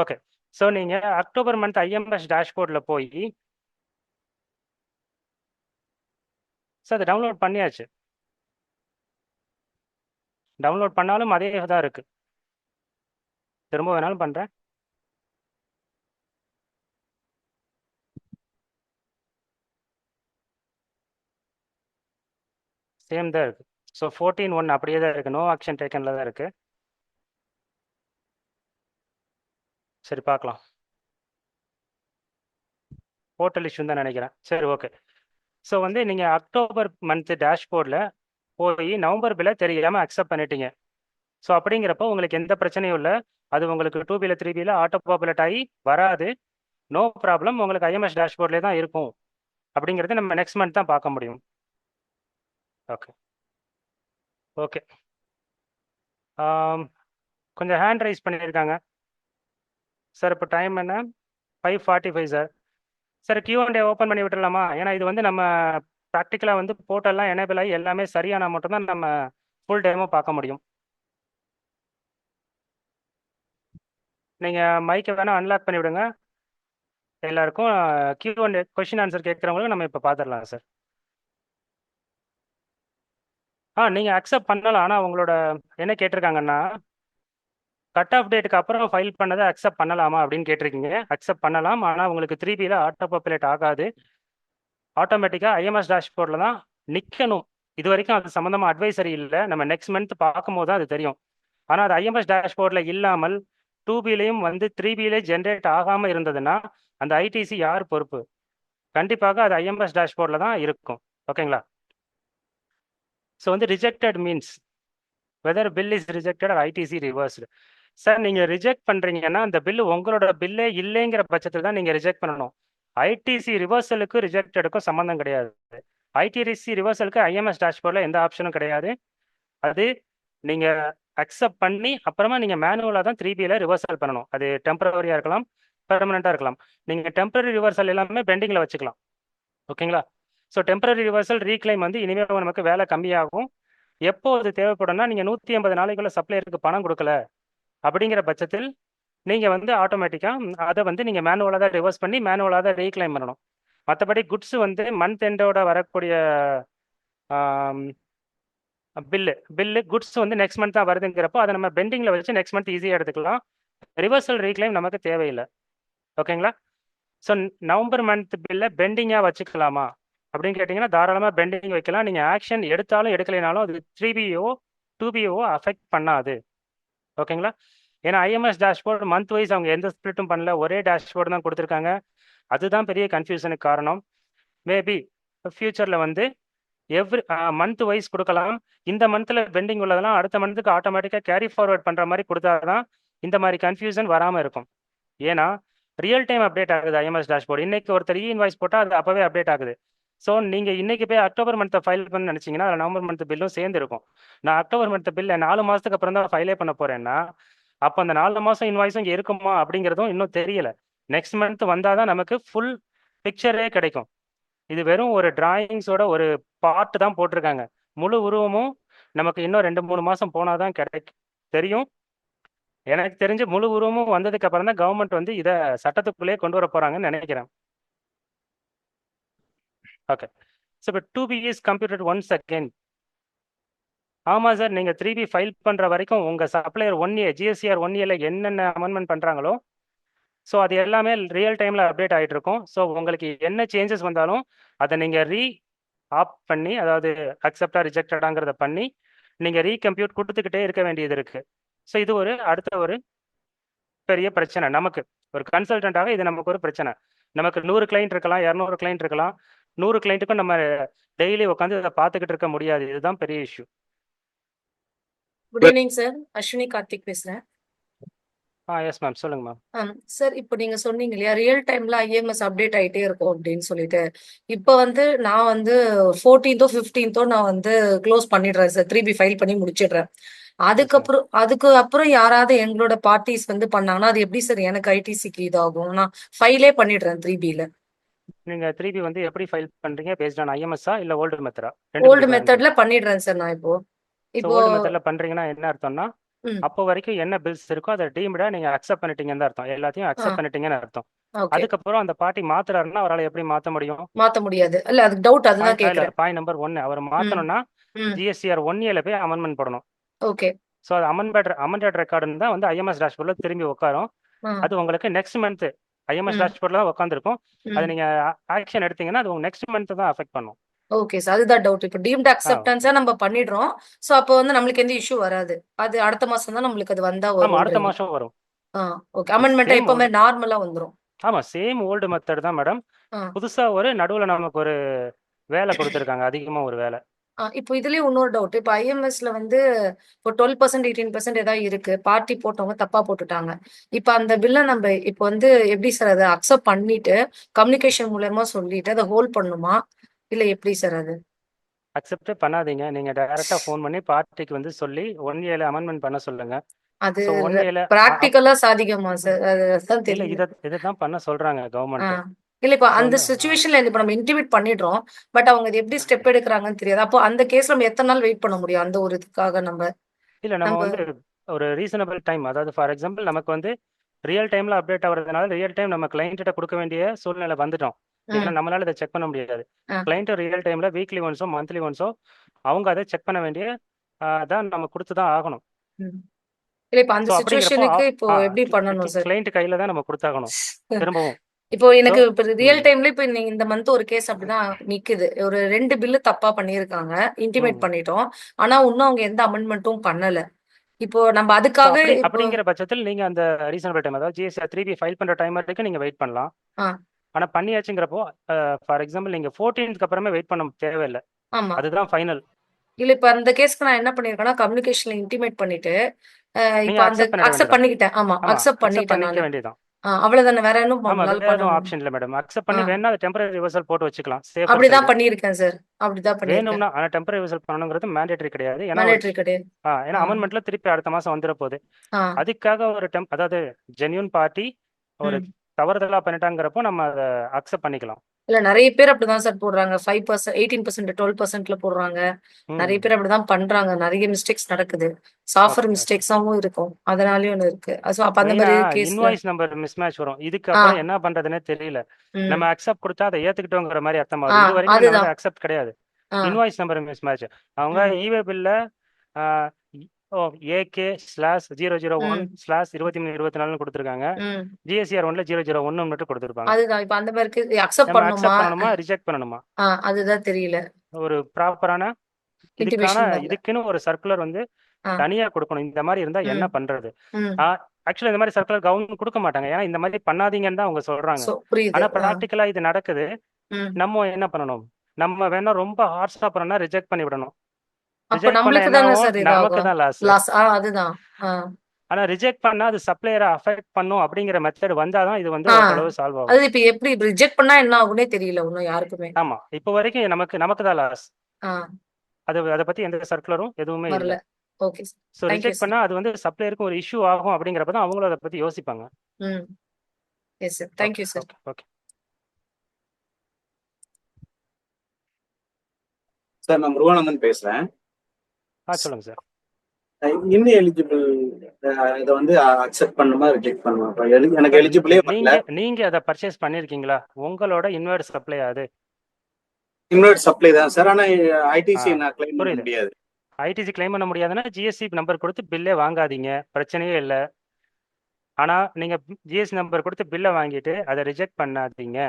ஓகே, ஸோ நீங்கள் அக்டோபர் மந்த் ஐஎம்எஸ் டேஷ்போர்டில் போய் சார் அதை டவுன்லோட் பண்ணியாச்சு. டவுன்லோட் பண்ணாலும் அதே தான் இருக்குது. திரும்ப வேணாலும் பண்ணுறேன். சேம் தான் இருக்குது. ஸோ 14:1 அப்படியே தான் இருக்குது, நோ ஆக்ஷன் டேக்கனில் தான் இருக்குது. சரி, பார்க்கலாம். போர்ட்டல் இஷ்யூ தான் நினைக்கிறேன். சரி, ஓகே. ஸோ வந்து நீங்கள் அக்டோபர் மந்த்து டேஷ்போர்டில் போய் நவம்பர் பில்லை தெரியாமல் அக்செப்ட் பண்ணிட்டீங்க. ஸோ அப்படிங்கிறப்போ உங்களுக்கு எந்த பிரச்சனையும் இல்லை. அது உங்களுக்கு 2Bல 3Bல ஆட்டோ பாப்புலேட் ஆகி வராது. No problem. உங்களுக்கு ஐஎம்எஸ் டேஷ்போர்ட்லேயே தான் இருக்கும். அப்படிங்கிறது நம்ம நெக்ஸ்ட் மந்த் தான் பார்க்க முடியும். Okay okay. கொஞ்சம் ஹேண்ட் ரைஸ் பண்ணியிருக்காங்க சார். இப்போ டைம் என்ன? 5:45 சார். சார் Q&A ஓப்பன் பண்ணி விட்டுடலாமா? ஏன்னா இது வந்து நம்ம ப்ராக்டிக்கலாக வந்து போர்ட்டல்லாம் எனேபிள் ஆகி எல்லாமே சரியானா மட்டும்தான் நம்ம ஃபுல் டேமோ பார்க்க முடியும். நீங்கள் மைக்கை வேணால் அன்லாக் பண்ணி விடுங்க எல்லாருக்கும். Q&A கொஷின் ஆன்சர் கேட்குறவங்களுக்கு நம்ம இப்போ பார்த்துடலாம் சார். நீங்கள் அக்செப்ட் பண்ணலாம். ஆனால் உங்களோட என்ன கேட்டிருக்காங்கன்னா, கட் ஆஃப் டேட்டுக்கு அப்புறம் ஃபைல் பண்ணதை அக்செப்ட் பண்ணலாமா அப்படின்னு கேட்டிருக்கீங்க. அக்செப்ட் பண்ணலாம். ஆனால் உங்களுக்கு 3Bல ஆட்டோ பாப்புலேட் ஆகாது. ஆட்டோமேட்டிக்காக ஐஎம்எஸ் டேஷ்போர்டில் தான் நிற்கணும். இது வரைக்கும் அது சம்மந்தமாக அட்வைசரி இல்லை. நம்ம நெக்ஸ்ட் மந்த் பார்க்கும்போது தான் அது தெரியும். ஆனால் அது ஐஎம்எஸ் டேஷ்போர்டில் இல்லாமல் 2Bலையும் வந்து 3Bலே ஜென்ரேட் ஆகாமல் இருந்ததுன்னா அந்த ஐடிசி யார் பொறுப்பு? கண்டிப்பாக அது ஐஎம்எஸ் டேஷ்போர்டில் தான் இருக்கும். ஓகேங்களா? ஸோ வந்து rejected means whether bill is rejected or ITC reversed. Sir நீங்கள் ரிஜெக்ட் பண்ணுறீங்கன்னா அந்த பில்லு உங்களோட பில்லே இல்லைங்கிற பட்சத்தில் தான் நீங்கள் ரிஜெக்ட் பண்ணணும். ஐடிசி ரிவர்சலுக்கு ரிஜெக்டடுக்கும் சம்மந்தம் கிடையாது. ஐடிசி ரிவர்சலுக்கு ஐஎம்எஸ் டேஷ்போர்டில் எந்த ஆப்ஷனும் கிடையாது. அது நீங்கள் அக்செப்ட் பண்ணி அப்புறமா நீங்கள் மேனுவலாக தான் 3Bல ரிவர்சல் பண்ணணும். அது டெம்பரவரியாக இருக்கலாம், பெர்மனெண்ட்டாக இருக்கலாம். நீங்கள் டெம்பரரி ரிவர்சல் எல்லாமே பெண்டிங்கில் வச்சுக்கலாம். ஓகேங்களா? ஸோ டெம்பரரி ரிவர்சல் ரீக்ளைம் வந்து இனிமேல் நமக்கு வேலை கம்மியாகும். எப்போ அது தேவைப்படும்னா நீங்கள் 180 நாளைக்குள்ள சப்ளையருக்கு பணம் கொடுக்கல அப்படிங்கிற பட்சத்தில் நீங்கள் வந்து ஆட்டோமேட்டிக்காக அதை வந்து நீங்கள் மேனுவலாக தான் ரிவர்ஸ் பண்ணி மேனுவலாக தான் ரீக்ளைம் பண்ணணும். மற்றபடி குட்ஸ் வந்து மந்த் எண்டோட வரக்கூடிய பில்லு குட்ஸ் வந்து நெக்ஸ்ட் மந்த் தான் வருதுங்கிறப்போ அதை நம்ம பெண்டிங்கில் வச்சு நெக்ஸ்ட் மந்த் ஈஸியாக எடுத்துக்கலாம். ரிவர்சல் ரீக்ளைம் நமக்கு தேவையில்லை. ஓகேங்களா? ஸோ நவம்பர் மந்த் பில்லை பெண்டிங்காக வச்சுக்கலாமா அப்படின்னு கேட்டிங்கன்னா தாராளமாக பெண்டிங் வைக்கலாம். நீங்கள் ஆக்ஷன் எடுத்தாலும் எடுக்கலைனாலும் அது 3BO 2BO அஃபெக்ட் பண்ணாது. ஓகேங்களா? ஏன்னா ஐஎம்எஸ் டேஷ்போர்டு மந்த் வைஸ் அவங்க எந்த ஸ்பிளிட்டும் பண்ணல, ஒரே டேஷ்போர்டு தான் கொடுத்துருக்காங்க. அதுதான் பெரிய கன்ஃபியூஷனுக்கு காரணம். மேபி ஃபியூச்சரில் வந்து எவ்ரி மந்த் வைஸ் கொடுக்கலாம். இந்த மந்தில் பெண்டிங் உள்ளதெல்லாம் அடுத்த மந்த்துக்கு ஆட்டோமேட்டிக்காக கேரி ஃபார்வர்ட் பண்ணுற மாதிரி கொடுத்தா தான் இந்த மாதிரி கன்ஃபியூஷன் வராமல் இருக்கும். ஏன்னா ரியல் டைம் அப்டேட் ஆகுது ஐஎம்எஸ் டேஷ்போர்டு. இன்னைக்கு ஒருத்தர் இன்வாய்ஸ் போட்டால் அது அப்போவே அப்டேட் ஆகுது. ஸோ நீங்கள் இன்னைக்கு போய் அக்டோபர் மந்த்தை ஃபைல் பண்ண நினச்சிங்கன்னா அதில் நவம்பர் மந்த் பில்லும் சேர்ந்து இருக்கும். நான் அக்டோபர் மந்த் பில்லை 4 மாதத்துக்கு அப்புறம் தான் ஃபைலே பண்ண போகிறேன்னா அப்போ அந்த 4 மாதம் இன்வாய்ஸும் இங்கே இருக்குமா அப்படிங்கிறதும் இன்னும் தெரியல. நெக்ஸ்ட் மந்த் வந்தால் தான் நமக்கு ஃபுல் பிக்சரே கிடைக்கும். இது வெறும் ஒரு டிராயிங்ஸோட ஒரு பார்ட் தான் போட்டிருக்காங்க. முழு உருவமும் நமக்கு இன்னும் 2-3 மாதம் போனால் தான் தெரியும். எனக்கு தெரிஞ்சு முழு உருவமும் வந்ததுக்கு அப்புறம் தான் கவர்மெண்ட் வந்து இதை சட்டத்துக்குள்ளேயே கொண்டு வர போகிறாங்கன்னு நினைக்கிறேன். ஓகே. ஸோ இப்போ 2B is computed once again. ஆமாம் சார், நீங்கள் 3B ஃபைல் பண்ணுற வரைக்கும் உங்கள் சப்ளையர் 1A GSCR 1Aல என்னென்ன அமெண்ட்மெண்ட் பண்ணுறாங்களோ ஸோ அது எல்லாமே ரியல் டைமில் அப்டேட் ஆகிட்டு இருக்கும். ஸோ உங்களுக்கு என்ன சேஞ்சஸ் வந்தாலும் அதை நீங்கள் ஆப் பண்ணி, அதாவது அக்செப்டா ரிஜெக்டடாங்கிறத பண்ணி நீங்கள் ரீகம்ப்யூட் கொடுத்துக்கிட்டே இருக்க வேண்டியது இருக்குது. ஸோ இது ஒரு அடுத்த ஒரு பெரிய பிரச்சனை. நமக்கு ஒரு கன்சல்டண்ட்டாக இது நமக்கு ஒரு பிரச்சனை. நமக்கு 100 கிளைண்ட் இருக்கலாம், 200 கிளைண்ட் இருக்கலாம். 100 கிளைண்ட்டுக்கும் நம்ம டெய்லி உட்காந்து இதை பார்த்துக்கிட்டு இருக்க முடியாது. இதுதான் பெரிய issue. Good evening sir, Ashwini Karthik பேசுறேன். எஸ் மேம், சொல்லுங்க மேம். சார், இப்போ நீங்க சொன்னீங்க இல்லையா ரியல் டைம்ல ஐஎம்எஸ் அப்டேட் ஆயிட்டே இருக்கும் அப்படின்னு சொல்லிட்டு. இப்போ வந்து நான் வந்து 14th 15th நான் வந்து க்ளோஸ் பண்ணிடுறேன் சார், 3B ஃபைல் பண்ணி முடிச்சிடுறேன். அதுக்கு அப்புறம் யாராவது எங்களோட பார்ட்டிஸ் வந்து பண்ணாங்கன்னா அது எப்படி சார் எனக்கு ஐடிசிக்கு இதாகும்? நான் ஃபைலே பண்ணிடுறேன் 3Bல. நீங்க 3B வந்து எப்படி ஃபைல் பண்றீங்க? பேஸ்ட் ஆன் ஐஎம்எஸ்ஸா இல்ல ஓல்டு மெத்தடா? ஓல்டு மெத்தட்ல பண்ணிடுறேன் சார். நான் இப்போ ஓல்டு மெத்தட்ல பண்றீங்கன்னா என்ன அர்த்தம்னா, ம், அப்போ வரைக்கும் என்ன பில்ஸ் இருக்கோ அதை டீம்டா நீங்க அக்செப்ட் பண்ணிட்டீங்கன்னு தான் அர்த்தம். எல்லாத்தையும் ஆ, அக்செப்ட் பண்ணிட்டீங்கன்னு அர்த்தம். ஓகே. அதுக்கப்புறம் அந்த பார்ட்டி மாத்துறாருன்னா அவரால் எப்படி மாத்த முடியும்? மாத்த முடியாது. இல்ல அதுக்கு டவுட், அதுதான் கேக்குறேன். பாயிண்ட் நம்பர் 1, அவர் ம், மாத்தணும்னா ம், GSCR 1Aல போய் அமெண்ட்மெண்ட் போடணும். ஓகே. ஸோ அது அமெண்டட் ரெக்கார்டுன்னு தான் வந்து ஐஎம்எஸ் டேஷ்போர்டில் திரும்பி உட்காரும். ஆ, அது உங்களுக்கு நெக்ஸ்ட் மந்த் ஐஎம்எஸ் ம், டேஷ்போர்டில் தான் உட்காந்துருக்கும். அது ம். நீங்க ஆக்ஷன் எடுத்தீங்கன்னா அது உங்க நெக்ஸ்ட் மந்த் தான் அஃபெக்ட் பண்ணும். ஓகே சார், அதுதான் டவுட். இப்போ டீம்ட் ஆ அக்செப்டன்ஸா நம்ம பண்ணிடுறோம். சோ அப்போ வந்து நம்மளுக்கு எந்த இஷ்யூ வராது. அது அடுத்த மாசம் தான் நம்மளுக்கு அது வந்தா ஆமா, அடுத்த வரும்ன்றீங்க. மாசம் வரும். ஓகே. அமெண்ட்மெண்ட் சேம் எப்பவுமே ஓல்டு நார்மலா வந்துரும். ஆமா, சேம் ஓல்டு மெத்தட் தான் மேடம். ஆ. புதுசா ஒரு நடுவுல நமக்கு ஒரு வேலை கொடுத்துருக்காங்க, அதிகமா ஒரு வேலை. இப்போ இதுலயே இன்னொரு டவுட். இப்போ ஐஎம்எஸ்ல வந்து இப்போ 12% 18% ஏதாவது இருக்கு. பார்ட்டி போட்டவங்க தப்பா போட்டுட்டாங்க. இப்ப அந்த பில்ல நம்ம இப்போ வந்து எப்படி சார் அத அக்செப்ட் பண்ணிட்டு, கம்யூனிகேஷன் மூலியமா சொல்லிட்டு அத ஹோல்ட் பண்ணணுமா? இல்ல எப்படி சார் அது? அக்செப்டே பண்ணாதீங்க. நீங்க டைரக்ட்டா ஃபோன் பண்ணி பார்ட்டிக்கு வந்து சொல்லி 1ஏல அமெண்ட்மென்ட் பண்ண சொல்லுங்க. அது ஸோ 1ஏல பிராக்டிகலா சாதிக்குமா சார்? அதுதான் இல்ல தெரியல. இததான் பண்ண சொல்றாங்க ஆ. கவர்மெண்ட். இல்ல இப்ப ஸோ அந்த வந்து சிச்சுவேஷன்ல இப்ப நம்ம இன்டிமேட் பண்ணிடுறோம். பட் அவங்க அது எப்படி ஸ்டெப் எடுக்குறாங்கன்னு தெரியாது. அப்போ அந்த கேஸ்ல நம்ம எத்தன நாள் வெயிட் பண்ண முடியும்? அந்த ஒரு இதுக்காக நம்ம இல்ல நம்ம நம்ப வந்து ஒரு ரீசனபிள் டைம், அதாவது ஃபார் எக்ஸாம்பிள் நமக்கு வந்து ரியல் டைம்ல அப்டேட் ஆகுறதுனால ரியல் டைம் நம்ம கிளைண்ட்ட கொடுக்க வேண்டிய சூழ்நிலை வந்துட்டோம். ஏன்னா ம். நம்மளால இதை செக் பண்ண முடியாது. ஆ. கிளைண்ட் ரியல் டைம்ல வீக்லி ஒன்ஸோ மந்த்லி ஒன்ஸோ அவங்க அதை செக் பண்ண வேண்டிய தான் நம்ம கொடுத்து தான் ஆகணும். ம். இல்ல இப்ப அந்த ஸோ அப்படிங்கிறப்போ சிச்சுவேஷனுக்கு இப்போ எப்படி பண்ணணும் சார்? கிளைண்ட் கையில தான் நம்ம கொடுத்தாகணும் திரும்பவும். இப்போ ஸோ எனக்கு இப்ப ரியல் ம் டைம்ல இப்ப நீங்க இந்த மந்த் ஒரு கேஸ் அப்படிதான் நிக்குது. ஒரு 2 பில்லு தப்பா பண்ணியிருக்காங்க. இன்டிமேட் ம் பண்ணிட்டோம். ஆனா இன்னும் அவங்க எந்த அமெண்ட்மென்ட்டும் பண்ணல. இப்போ நம்ம ஸோ அதுக்காக இப்போ அப்படிங்கிற பட்சத்தில் நீங்க அந்த ரீசனபிள் டைம், அதாவது ஜிஎஸ்டி 3B ஃபைல் பண்ற டைம் வரைக்கும் நீங்க வெயிட் பண்ணலாம். ஆ. ஆனா பண்ணியாச்சுங்கிறப்போ ஃபார் எக்ஸாம்பிள் நீங்க 14th அப்புறமே வெயிட் பண்ண தேவையில்லை. ஆமா. அதுதான் ஃபைனல். இல்ல இப்ப அந்த கேஸ்க்கு நான் என்ன பண்ணியிருக்கேன்னா, கம்யூனிகேஷன்ல இன்டிமேட் பண்ணிட்டு, இப்ப நீங்க அந்த அக்செப்ட் பண்ணிட அக்செப்ட் வேண்டியதான். பண்ணிக்கிட்டேன். ஆமா. ஆமா, அக்செப்ட் அக்செப்ட் பண்ணிட்டேன் பண்ணிக்க நானு. வேண்டியதான். அவ்வளவுதானே. வேற என்ன ஆமா, நம்மளால வேற பண்ண எதுவும் முடியும்? ஆப்ஷன் இல்ல மேடம். அக்செப்ட் ஆ. பண்ணி வேணா அது டெம்பரரி ரிவர்சல் போட்டு வச்சுக்கலாம், சேஃபர் அப்படிதான் சைடு. பண்ணியிருக்கேன் சார். அப்படிதான் பண்ணியிருக்கேன். வேணும்னா ஆனா டெம்பரரி ரிவர்சல் பண்ணணுங்கிறது மேண்டேட்டரி கிடையாது. ஏன்னா ஒரு மேண்டேட்டரி கிடையாது. ஏன்னா ஆ. அமெண்ட்மெண்ட்ல திருப்பி அடுத்த மாசம் வந்துட போகுது. ஆ. அதுக்காக ஒரு அதாவது ஜென்யூன் பார்ட்டி ஒரு ம். தவறுதலா பண்ணிட்டாங்கிறப்போ நம்ம அதை அக்செப்ட் பண்ணிக்கலாம். இல்ல நெறைய பேர் அப்படிதான் சார் போடுறாங்க. 5% 18% 12%ல போடுறாங்க. நெறைய ம் பேர் அப்படிதான் பண்றாங்க. நெறைய மிஸ்டேக்ஸ் நடக்குது. Software okay okay. மிஸ்டேக்ஸாவும் இருக்கும். அதனாலயும் ஒண்ணு இருக்கு. சோ அப்ப அந்த மெயினா மாரி கேஸ்ல இன்வாய்ஸ் நம்பர் மிஸ்மேட்ச் வரும். இதுக்கு ஆ. அப்புறம் என்ன பண்றதுன்னே தெரியல. நம்ம ம். அக்செப்ட் கொடுத்தா அதை ஏத்துக்கிட்டோங்கிற மாதிரி ஆ. அர்த்தமாகுது. இது வரைக்கும் நம்ம அதுதான். வந்து அக்செப்ட் கிடையாது. ஆ. Invoice number mismatch. அவங்க ம். இவே பில்ல AK/001/23 ம். 23/24 கொடுத்துருக்காங்க. ம். GSR 1ல 001 மட்டும் கொடுத்துருப்பாங்க. அதுதான். இப்ப அந்த மாரி அக்செப்ட் நம்ம பண்ணணுமா? அக்செப்ட் பண்ணணுமா, ரிஜெக்ட் பண்ணணுமா? அதுதான் தெரியல. ஒரு ப்ராப்பரான இதுக்கான இன்டிமேஷன் வரல. இதுக்குன்னு ஒரு சர்க்குலர் வந்து ஆ. தனியா கொடுக்கணும். இந்த மாதிரி இருந்தா என்ன ம். பண்றது? ம். ஆக்சுவலா இந்த மாதிரி சர்க்குலர் கவர்மெண்ட் கொடுக்க மாட்டாங்க. ஏன்னா இந்த மாதிரி பண்ணாதீங்கன்னு தான் அவங்க சொல்றாங்க. புரியுது. ஆனா பிராக்டிக்கலா இது நடக்குது. ம். நம்ம என்ன பண்ணணும்? நம்ம வேணா ரொம்ப ஹார்ஷா பண்ணா ரிஜெக்ட் பண்ணி விடணும். அப்ப ரிஜெக்ட் பண்ணா நம்மளுக்கு என்ன தானே ஆகும்? சார் நமக்கு இதாகும். தான் லாஸ். லாஸ். அதுதான். ஆ. ஆனா ரிஜெக்ட் பண்ணா அது சப்ளையரை அஃபெக்ட் பண்ணும் அப்படிங்கிற மெத்தட் வந்தாதான் இது வந்து ஆ. ஓரளவு சால்வ் அது ஆகும். இப்ப எப்படி ரிஜெக்ட் பண்ணா என்ன ஆகும்னே தெரியல இன்னும் யாருக்குமே. ஆமா, இப்போ வரைக்கும் நமக்கு நமக்கு தான் லாஸ். ஆ. அதை பத்தி எந்த சர்க்குலரும் எதுவுமே இல்ல. வரல. Okay sir. So thank you reject sir. பண்ணா அது வந்து சப்ளையருக்கும் ஒரு இஷ்யூ ஆகும் அப்படிங்கிறப்ப தான் அவங்களும் அதை பத்தி யோசிப்பாங்க. ம். Yes sir. Thank okay you sir. Okay okay. Sir நான் முருகானந்தன் பேசுறேன். சொல்லுங்க சார். இன்னும் எலிஜிபிள் இதை வந்து அக்செப்ட் பண்ணுமா ரிஜெக்ட் பண்ணுமா? எனக்கு எலிஜிபிளே வரல. நீங்க அதை பர்ச்சேஸ் பண்ணிருக்கீங்களா? உங்களோட இன்வெர்ட் சப்ளை அது இன்வெர்ட் சப்ளை தான் சார். ஆனா ஐடிசி நான் கிளைம் பண்ண புரியுது. முடியாது. ஐடிசி கிளைம் பண்ண முடியாதுன்னா ஜிஎஸ்டி நம்பர் கொடுத்து பில்லே வாங்காதீங்க, பிரச்சனையே இல்லை. ஆனா நீங்க ஜிஎஸ்டி நம்பர் கொடுத்து பில்லை வாங்கிட்டு அதை ரிஜெக்ட் பண்ணாதீங்க.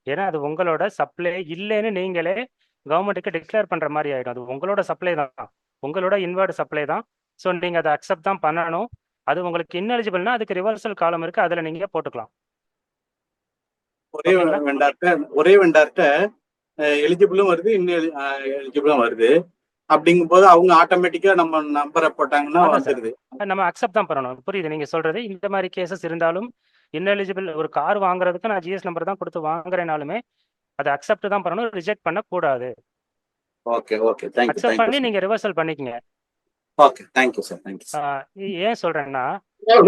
ஏன்னா அது உங்களோட சப்ளை இல்லைன்னு நீங்களே கவர்மெண்ட்டுக்கு டிக்ளேர் பண்ற மாதிரி ஆயிடும். அது உங்களோட சப்ளை தான், உங்களோட இன்வெர்ட் சப்ளை தான். ஸோ நீங்க அதை அக்செப்ட் தான் பண்ணணும். அது உங்களுக்கு இன்எலிஜிபிள்னா அதுக்கு ரிவர்சல் காலம் இருக்கு, அதுல நீங்க போட்டுக்கலாம். ஒரே வெண்டார்ட்ட எலிஜிபிளும் வருது, இன்னும் எலிஜிபிளும் வருது. அப்படிங்கும் போது அவங்க ஆட்டோமேட்டிக்கா நம்ம நம்பரை போட்டாங்கன்னா வந்துருது. நம்ம அக்செப்ட் தான் பண்ணணும். புரியுது நீங்க சொல்றது. இந்த மாதிரி கேசஸ் இருந்தாலும் இன்எலிஜிபிள் ஒரு கார் வாங்குறதுக்கு நான் ஜிஎஸ் நம்பர் தான் கொடுத்து வாங்குறேனாலுமே அதை அக்செப்ட் தான் பண்ணணும், ரிஜெக்ட் பண்ண கூடாது. Okay okay, thank you. Accept பண்ணி நீங்க ரிவர்சல் பண்ணிக்கங்க. Okay, thank you sir. Thank you. ஏன் சொல்றேன்னா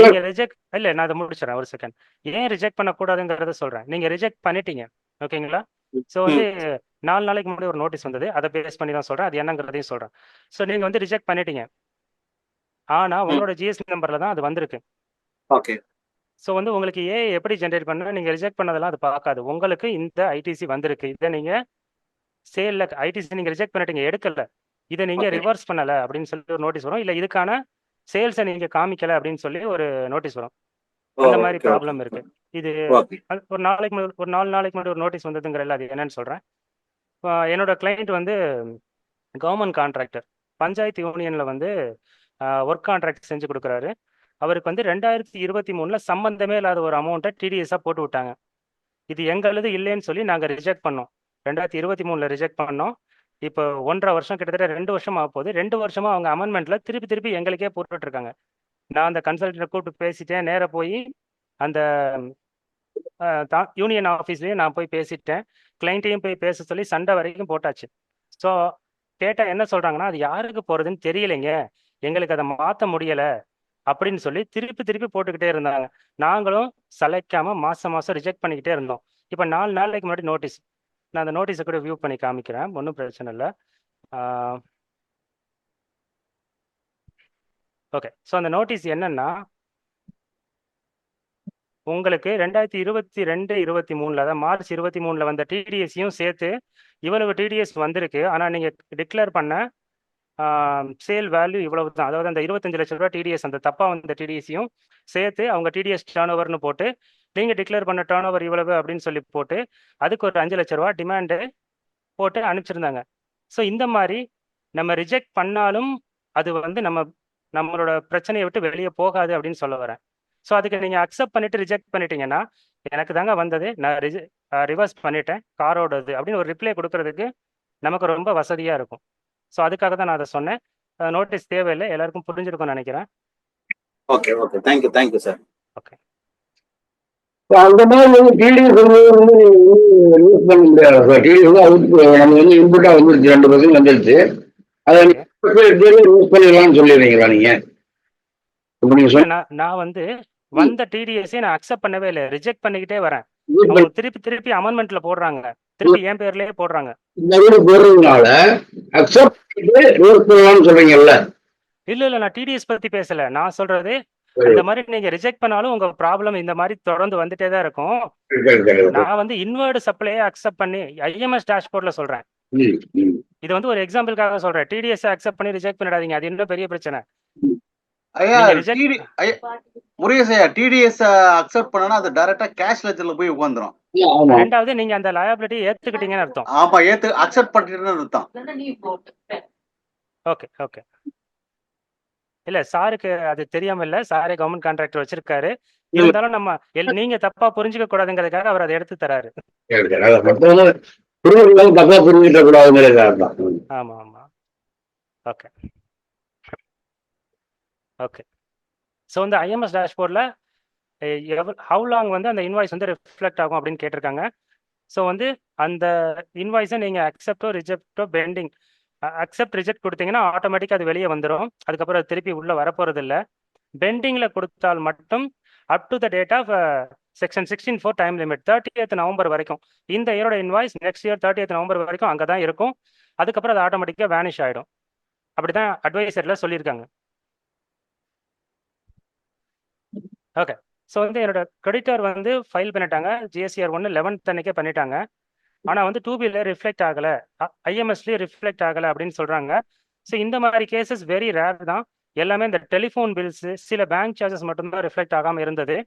நீங்க ரிஜெக்ட் இல்ல, நான் அதை முடிச்சிடறேன் ஒரு செகண்ட். ஏன் ரிஜெக்ட் பண்ணக்கூடாதுங்கிறத சொல்றேன். நீங்க ரிஜெக்ட் பண்ணிட்டீங்க, ஓகேங்களா? ஸோ வந்து 4 நாளைக்கு முன்னாடி ஒரு நோட்டீஸ் வந்தது, அதை பேஸ் பண்ணி தான் சொல்றேன். அது என்னங்கிறதையும் சொல்றேன். ஸோ நீங்க வந்து ரிஜெக்ட் பண்ணிட்டீங்க, ஆனா உங்களோட ஜிஎஸ்டி நம்பர்ல தான் அது வந்திருக்கு. ஓகே. ஸோ வந்து உங்களுக்கு எப்படி ஜென்ரேட் பண்ண, நீங்க ரிஜெக்ட் பண்ணதெல்லாம் அது பார்க்காது. உங்களுக்கு இந்த ஐடிசி வந்திருக்கு, இதை நீங்க சேல்ல ஐடிசி நீங்க ரிஜெக்ட் பண்ணிட்டீங்க, எடுக்கல, இதை நீங்க ரிவர்ஸ் பண்ணல அப்படின்னு சொல்லி ஒரு நோட்டீஸ் வரும். இல்ல இதுக்கான சேல்ஸை நீங்க காமிக்கல அப்படின்னு சொல்லி ஒரு நோட்டீஸ் வரும். அந்த மாதிரி ப்ராப்ளம் இருக்கு. இது ஒரு 4 நாளைக்கு முன்னாடி ஒரு நோட்டீஸ் வந்ததுங்கிற அது என்னன்னு சொல்றேன். என்னோட கிளைண்ட் வந்து கவர்மெண்ட் கான்ட்ராக்டர், பஞ்சாயத்து யூனியன்ல வந்து ஒர்க் கான்ட்ராக்ட் செஞ்சு கொடுக்குறாரு. அவருக்கு வந்து 2023ல சம்பந்தமே இல்லாத ஒரு அமௌண்ட்டை டிடிஎஸ்ஸா போட்டு விட்டாங்க. இது எங்களது இல்லைன்னு சொல்லி நாங்கள் ரிஜெக்ட் பண்ணோம். 2023 ரிஜெக்ட் பண்ணோம். இப்போ 1.5 வருஷம், கிட்டத்தட்ட 2 வருஷம் ஆக போகுது. 2 வருஷமா அவங்க அமெண்ட்மெண்ட்ல திருப்பி திருப்பி எங்களுக்கே போட்டுட்டு இருக்காங்க. நான் அந்த கன்சல்டன்ட் கூப்பிட்டு பேசிட்டேன், நேராக போய் அந்த யூனியன் ஆஃபீஸ்லேயே நான் போய் பேசிட்டேன். கிளைண்ட்டையும் போய் பேச சொல்லி சண்டை வரைக்கும் போட்டாச்சு. ஸோ கேட்டால் என்ன சொல்கிறாங்கன்னா, அது யாருக்கு போகிறதுன்னு தெரியலைங்க, எங்களுக்கு அதை மாற்ற முடியலை அப்படின்னு சொல்லி திருப்பி திருப்பி போட்டுக்கிட்டே இருந்தாங்க. நாங்களும் சளைக்காமல் மாதம் மாதம் ரிஜெக்ட் பண்ணிக்கிட்டே இருந்தோம். இப்போ 4 நாளைக்கு முன்னாடி நோட்டீஸ், நான் அந்த நோட்டீஸை கூட வியூ பண்ணி காமிக்கிறேன், ஒன்றும் பிரச்சனை இல்லை. ஓகே, ஸோ அந்த நோட்டீஸ் என்னன்னா, உங்களுக்கு 2022-23 அதாவது மார்ச் 23 வந்த டிடிஎஸையும் சேர்த்து இவ்வளவு டிடிஎஸ் வந்திருக்கு. ஆனால் நீங்கள் டிக்ளேர் பண்ண சேல் வேல்யூ இவ்வளவு தான். அதாவது அந்த 25 லட்ச ரூபா டிடிஎஸ், அந்த தப்பாக வந்த டிடிஎஸையும் சேர்த்து அவங்க டிடிஎஸ் டேர்ன் ஓவர்னு போட்டு நீங்கள் டிக்ளேர் பண்ண டேர்ன் ஓவர் இவ்வளவு அப்படின்னு சொல்லி போட்டு அதுக்கு ஒரு 5 லட்ச ரூபா டிமாண்டு போட்டு அனுப்பிச்சிருந்தாங்க. ஸோ இந்த மாதிரி நம்ம ரிஜெக்ட் பண்ணாலும் அது வந்து நம்மளோட பிரச்சனையை விட்டு வெளியே போகாது அப்படின்னு சொல்ல வரேன். ஸோ அதுக்கு நீங்கள் அக்செப்ட் பண்ணிட்டு ரிஜெக்ட் பண்ணிட்டீங்கன்னா, எனக்கு தாங்க வந்தது, நான் ரிவர்ஸ் பண்ணிட்டேன் காரோடது அப்படின்னு ஒரு ரிப்ளை கொடுக்கறதுக்கு நமக்கு ரொம்ப வசதியாக இருக்கும். ஸோ அதுக்காக தான் நான் அதை சொன்னேன். நோட்டீஸ் தேவையில்லை, எல்லாருக்கும் புரிஞ்சிருக்கும்னு நினைக்கிறேன். Okay okay, thank you sir. Okay, அந்த மாதிரி வந்து டிடிஎஸ் வந்து யூஸ் பண்ண முடியாது சார். டிடிஎஸ் வந்து அவுட் நம்ம வந்து இன்புட்டா வந்துருச்சு, 2% வந்துருச்சு. அதை யூஸ் பண்ணிடலாம்னு சொல்லிடுறீங்களா நீங்க? இப்போ நீங்க சொன்ன நான் வந்து வந்த டிடிஎஸை நான் அக்செப்ட் பண்ணவே இல்லை, ரிஜெக்ட் பண்ணிக்கிட்டே வரேன். யூஸ் அவங்க திருப்பி திருப்பி அமெண்ட்மெண்ட்ல போடுறாங்க, திருப்பி என் பேர்லயே போடுறாங்க. இந்த வீடு போடுறதுனால அக்செப்ட் பண்ணிட்டு யூஸ் பண்ணலாம்னு சொல்றீங்கல்ல? இல்ல நான் டிடிஎஸ் பத்தி பேசல. நான் சொல்றது, இந்த மாதிரி நீங்க ரிஜெக்ட் பண்ணாலும் உங்க ப்ராப்ளம் இந்த மாதிரி தொடர்ந்து வந்துட்டே தான் இருக்கும். நான் வந்து இன்வர்டு சப்ளையை அக்செப்ட் பண்ணி ஐஎம்எஸ் டேஷ்போர்ட்ல சொல்றேன். இது வந்து ஒரு எக்ஸாம்பிளுக்காக சொல்றேன். டிடிஎஸ் அக்செப்ட் பண்ணி ரிஜெக்ட் பண்ணிடாதீங்க, அது இன்னும் பெரிய பிரச்சனை. ஐயா முருகேஷ் ஐயா, டிடிஎஸ் அக்செப்ட் பண்ணனா அது டைரக்டா கேஷ் லெஜர்ல போய் உட்கார்ந்துரும். ரெண்டாவது நீங்க அந்த லயபிலிட்டி ஏத்துக்கிட்டீங்கன்னு அர்த்தம். ஆமா, அக்செப்ட் பண்ணிட்டீங்கன்னு அர்த்தம். ஓகே ஓகே, இல்ல சாருக்கு அது தெரியாம இல்ல, சாரே கவர்மெண்ட் கான்ட்ராக்டர் வச்சிருக்காரு. இருந்தாலும் நம்ம நீங்க தப்பா புரிஞ்சுக்க கூடாதுங்கிறதுக்காக அவர் அதை எடுத்து தராரு. ஆமா ஆமா, ஓகே ஓகே. ஸோ வந்து ஐஎம்எஸ் டேஷ்போர்டில் ஹவு லாங் வந்து அந்த இன்வாய்ஸ் வந்து ரிஃப்ளெக்ட் ஆகும் அப்படின்னு கேட்டிருக்காங்க. ஸோ வந்து அந்த இன்வாய்ஸை நீங்கள் அக்செப்டோ ரிஜெக்டோ பெண்டிங், அக்செப்ட் ரிஜெக்ட் கொடுத்தீங்கன்னா ஆட்டோமேட்டிக்காக அது வெளியே வந்துடும். அதுக்கப்புறம் அது திருப்பி உள்ளே வரப்போகிறது இல்லை. பெண்டிங்கில் கொடுத்தால் மட்டும் up to the date of section 16(4) time limit 30th November வரைக்கும். இந்த இயரோட invoice next year 30th November வரைக்கும் அங்கே தான் இருக்கும். அதுக்கப்புறம் அது ஆட்டோமேட்டிக்காக வேனிஷ் ஆகிடும். அப்படி தான் அட்வைசரில் சொல்லியிருக்காங்க. ஓகே, ஸோ வந்து என்னோட கிரெடிட்டர் வந்து ஃபைல் பண்ணிட்டாங்க, GSTR 1 11th அன்னைக்கே பண்ணிட்டாங்க. ஆனால் வந்து 2Bல ரிஃப்ளெக்ட் ஆகலை, ஐஎம்எஸ்லேயே ரிஃப்ளெக்ட் ஆகலை அப்படின்னு சொல்கிறாங்க. ஸோ இந்த மாதிரி கேசஸ் வெரி ரேர் தான். எல்லாமே இந்த டெலிஃபோன் பில்ஸு, சில பேங்க் சார்ஜஸ் மட்டும்தான் ரிஃப்ளெக்ட் ஆகாமல் இருந்தது.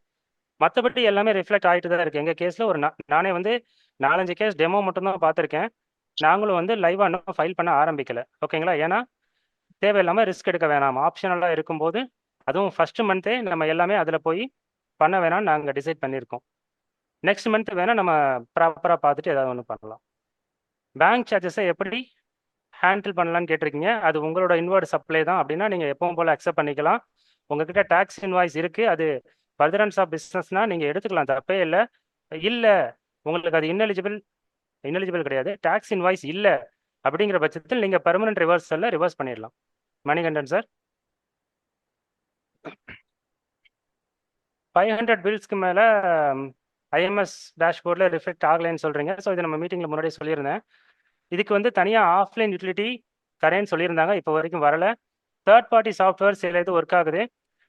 மற்றபடி எல்லாமே ரிஃப்ளெக்ட் ஆகிட்டு தான் இருக்குது. எங்கள் கேஸில் ஒரு நானே வந்து 4-5 கேஸ் டெமோ மட்டும்தான் பார்த்துருக்கேன். நாங்களும் வந்து லைவாக இன்னும் ஃபைல் பண்ண ஆரம்பிக்கலை. ஓகேங்களா? ஏன்னா தேவையில்லாமல் ரிஸ்க் எடுக்க வேணாம். ஆப்ஷனலாக இருக்கும்போது, அதுவும் ஃபர்ஸ்ட் மந்த்தே நம்ம எல்லாமே அதில் போய் பண்ண வேணாம்னு நாங்கள் டிசைட் பண்ணியிருக்கோம். நெக்ஸ்ட் மந்த் வேணால் நம்ம ப்ராப்பராக பார்த்துட்டு ஏதாவது ஒன்று பண்ணலாம். பேங்க் சார்ஜஸை எப்படி ஹேண்டில் பண்ணலான்னு கேட்டிருக்கீங்க. அது உங்களோட இன்வர்டு சப்ளை தான் அப்படின்னா நீங்கள் எப்பவும் போல் அக்செப்ட் பண்ணிக்கலாம். உங்ககிட்ட டேக்ஸ் இன்வாய்ஸ் இருக்குது, அது ஃபர்தரன்ஸ் ஆஃப் பிஸ்னஸ்னால் நீங்கள் எடுத்துக்கலாம், தப்பே இல்லை. இல்லை உங்களுக்கு அது இன்னெலிஜிபிள் கிடையாது, டேக்ஸ் இன்வாய்ஸ் இல்லை அப்படிங்கிற பட்சத்தில் நீங்கள் பெர்மனன்ட் ரிவர்சலில் ரிவர்ஸ் பண்ணிடலாம். மணிகண்டன் சார், 500 பில்ஸ்க்கு மேலே ஐஎம்எஸ் டேஷ்போர்டில் ரிஃப்ளெக்ட் ஆகலைன்னு சொல்கிறீங்க. ஸோ இது நம்ம மீட்டிங்கில் முன்னாடியே சொல்லியிருந்தேன். இதுக்கு வந்து தனியாக ஆஃப்லைன் யூட்டிலிட்டி தரேன்னு சொல்லியிருந்தாங்க, இப்போ வரைக்கும் வரலை. தேர்ட் பார்ட்டி சாஃப்ட்வேர் சில இது ஒர்க் ஆகுது.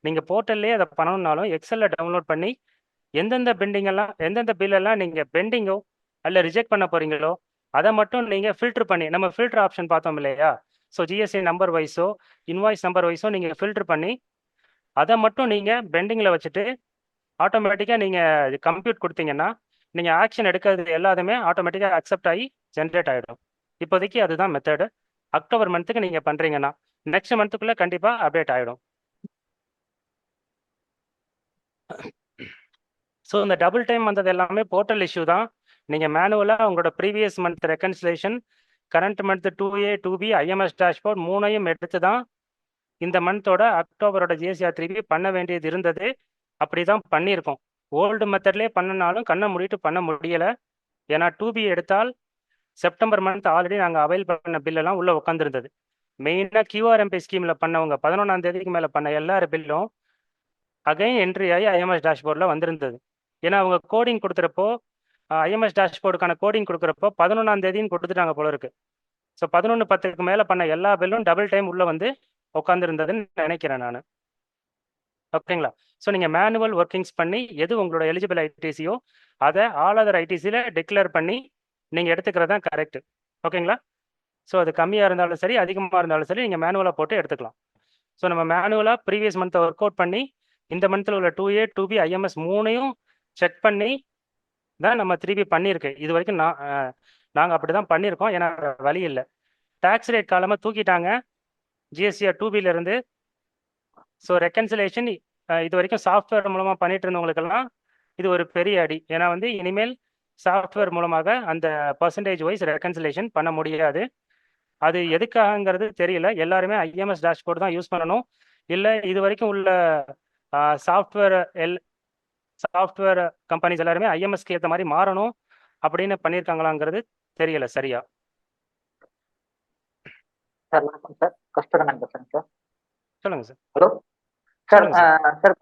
நீங்கள் போர்ட்டல்லே அதை பண்ணணுன்னாலும் எக்ஸலில் டவுன்லோட் பண்ணி எந்தெந்த பில்லெல்லாம் நீங்கள் பெண்டிங்கோ அல்ல ரிஜெக்ட் பண்ண போகிறீங்களோ அதை மட்டும் நீங்கள் ஃபில்டர் பண்ணி, நம்ம ஃபில்டர் ஆப்ஷன் பார்த்தோம் இல்லையா? ஸோ ஜிஎஸ்டி நம்பர் வைஸோ இன்வாய்ஸ் நம்பர் வைஸோ நீங்கள் ஃபில்டர் பண்ணி அதை மட்டும் நீங்கள் பெண்டிங்கில் வச்சுட்டு ஆட்டோமேட்டிக்காக நீங்கள் கம்ப்யூட் கொடுத்தீங்கன்னா நீங்கள் ஆக்ஷன் எடுக்கிறது எல்லாத்துமே ஆட்டோமேட்டிக்காக அக்செப்ட் ஆகி ஜென்ரேட் ஆகிடும். இப்போதைக்கு அதுதான் மெத்தடு. அக்டோபர் மந்த்துக்கு நீங்கள் பண்ணுறீங்கன்னா நெக்ஸ்ட் மந்த்துக்குள்ளே கண்டிப்பாக அப்டேட் ஆகிடும். ஸோ இந்த டபுள் டைம் வந்தது எல்லாமே போர்ட்டல் இஷ்யூ தான். நீங்கள் மேனுவலாக உங்களோட previous month reconciliation, current month 2A 2B IMS dashboard 3ஐயும் எடுத்து தான் இந்த மந்தோட அக்டோபரோட ஜிஎஸ்டிஆர் 3B பண்ண வேண்டியது இருந்தது. அப்படி தான் பண்ணியிருக்கோம். ஓல்டு மெத்தட்லேயே பண்ணினாலும் கண்ணை மூடிட்டு பண்ண முடியலை. ஏன்னா 2B எடுத்தால் செப்டம்பர் மந்த் ஆல்ரெடி நாங்கள் அவைல் பண்ண பில்லெல்லாம் உள்ளே உட்காந்துருந்தது. மெயினாக கியூஆர்எம்பி ஸ்கீமில் பண்ணவங்க 11ஆம் தேதிக்கு மேலே பண்ண எல்லார் பில்லும் அகைன் என்ட்ரி ஆகி ஐஎம்எஸ் டேஷ்போர்டில் வந்திருந்தது. ஏன்னா அவங்க கோடிங் கொடுத்துறப்போ ஐஎம்எஸ் டேஷ்போர்டுக்கான கோடிங் கொடுக்குறப்போ 11ஆம் தேதின்னு கொடுத்துட்டாங்க போல இருக்கு. ஸோ 11/10க்கு மேலே பண்ண எல்லா பில்லும் டபுள் டைம் உள்ளே வந்து உட்காந்துருந்ததுன்னு நினைக்கிறேன் நான். ஓகேங்களா? ஸோ நீங்கள் மேனுவல் ஒர்க்கிங்ஸ் பண்ணி எது உங்களோட எலிஜிபிள் ஐடிசியோ அதை ஆல் அதர் ஐடிசியில் டிக்ளேர் பண்ணி நீங்கள் எடுத்துக்கிறது தான் கரெக்டு. ஓகேங்களா? ஸோ அது கம்மியாக இருந்தாலும் சரி அதிகமாக இருந்தாலும் சரி நீங்கள் மேனுவலாக போட்டு எடுத்துக்கலாம். ஸோ நம்ம மேனுவலாக ப்ரீவியஸ் மந்த்தை ஒர்க் அவுட் பண்ணி இந்த மந்தில் உள்ள 2A 2B ஐஎம்எஸ் 3ஐயும் செக் பண்ணி தான் நம்ம 3B பண்ணியிருக்கு. இது வரைக்கும் நாங்கள் அப்படி தான் பண்ணியிருக்கோம். ஏன்னா வழி இல்லை. டேக்ஸ் ரேட் காலமாக தூக்கிட்டாங்க ஜிஎஸ்டிஆர் 2Bலேருந்து. ஸோ ரெக்கன்சிலேஷன் இது வரைக்கும் சாஃப்ட்வேர் மூலமாக பண்ணிட்டு இருந்தவங்களுக்கெல்லாம் இது ஒரு பெரிய அடி. ஏன்னா வந்து இனிமேல் சாஃப்ட்வேர் மூலமாக அந்த பர்சன்டேஜ் வைஸ் ரெக்கன்சிலேஷன் பண்ண முடியாது. அது எதுக்காகங்கிறது தெரியல. எல்லாருமே ஐஎம்எஸ் டேஷ்போர்டு தான் யூஸ் பண்ணணும், இல்லை இது வரைக்கும் உள்ள சாஃப்ட்வேர் கம்பெனிஸ் எல்லாருமே ஐஎம்எஸ்க்கு ஏற்ற மாதிரி மாறணும் அப்படின்னு பண்ணியிருக்காங்களாங்கிறது தெரியல சரியா. சார் வணக்கம் சார், கஸ்தூரன் பேசுறேன் சார். சொல்லுங்க சார். Hello sir. சொல்லுங்க சார். சார்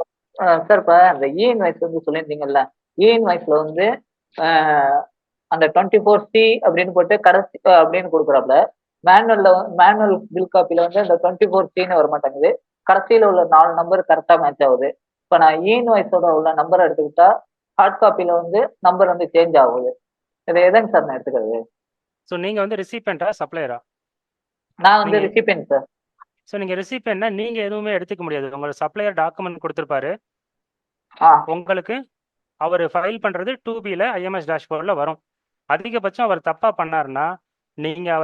சார் இப்போ அந்த இஎன்வைஸ் வந்து சொல்லியிருந்தீங்கல்ல, இஎன்வைஸ்ல வந்து அந்த 24C அப்படின்னு போட்டு கடைசி அப்படின்னு கொடுக்குறாப்புல, மேனுவல் பில் காப்பியில் வந்து அந்த 24Cன்னு வர மாட்டேங்குது. கடைசியில் உள்ள 4 நம்பர் கரெக்டாக மேட்ச் ஆகுது. இப்போ நான் இஎன்வைஸோட உள்ள நம்பரை எடுத்துக்கிட்டா ஹார்ட் காப்பியில் வந்து நம்பர் வந்து சேஞ்ச் ஆகுது. இதை எதாங்க சார் நான் எடுத்துக்கிறது? ஸோ நீங்கள் வந்து ரிசிபெண்டா சப்ளையரா? நான் வந்து ரிசிபென்ட் சார். ஸோ நீங்கள் ரிசிபெண்ட்னா நீங்கள் எதுவுமே எடுத்துக்க முடியாது. உங்களோட சப்ளையர் டாக்குமெண்ட் கொடுத்துருப்பாரு உங்களுக்கு. அவர் ஃபைல் பண்ணுறது 2Bல ஐஎம்எஸ் டேஷ்போர்டில் வரும். அதிகபட்சம் அவர் தப்பாக பண்ணாருன்னா நீங்கள்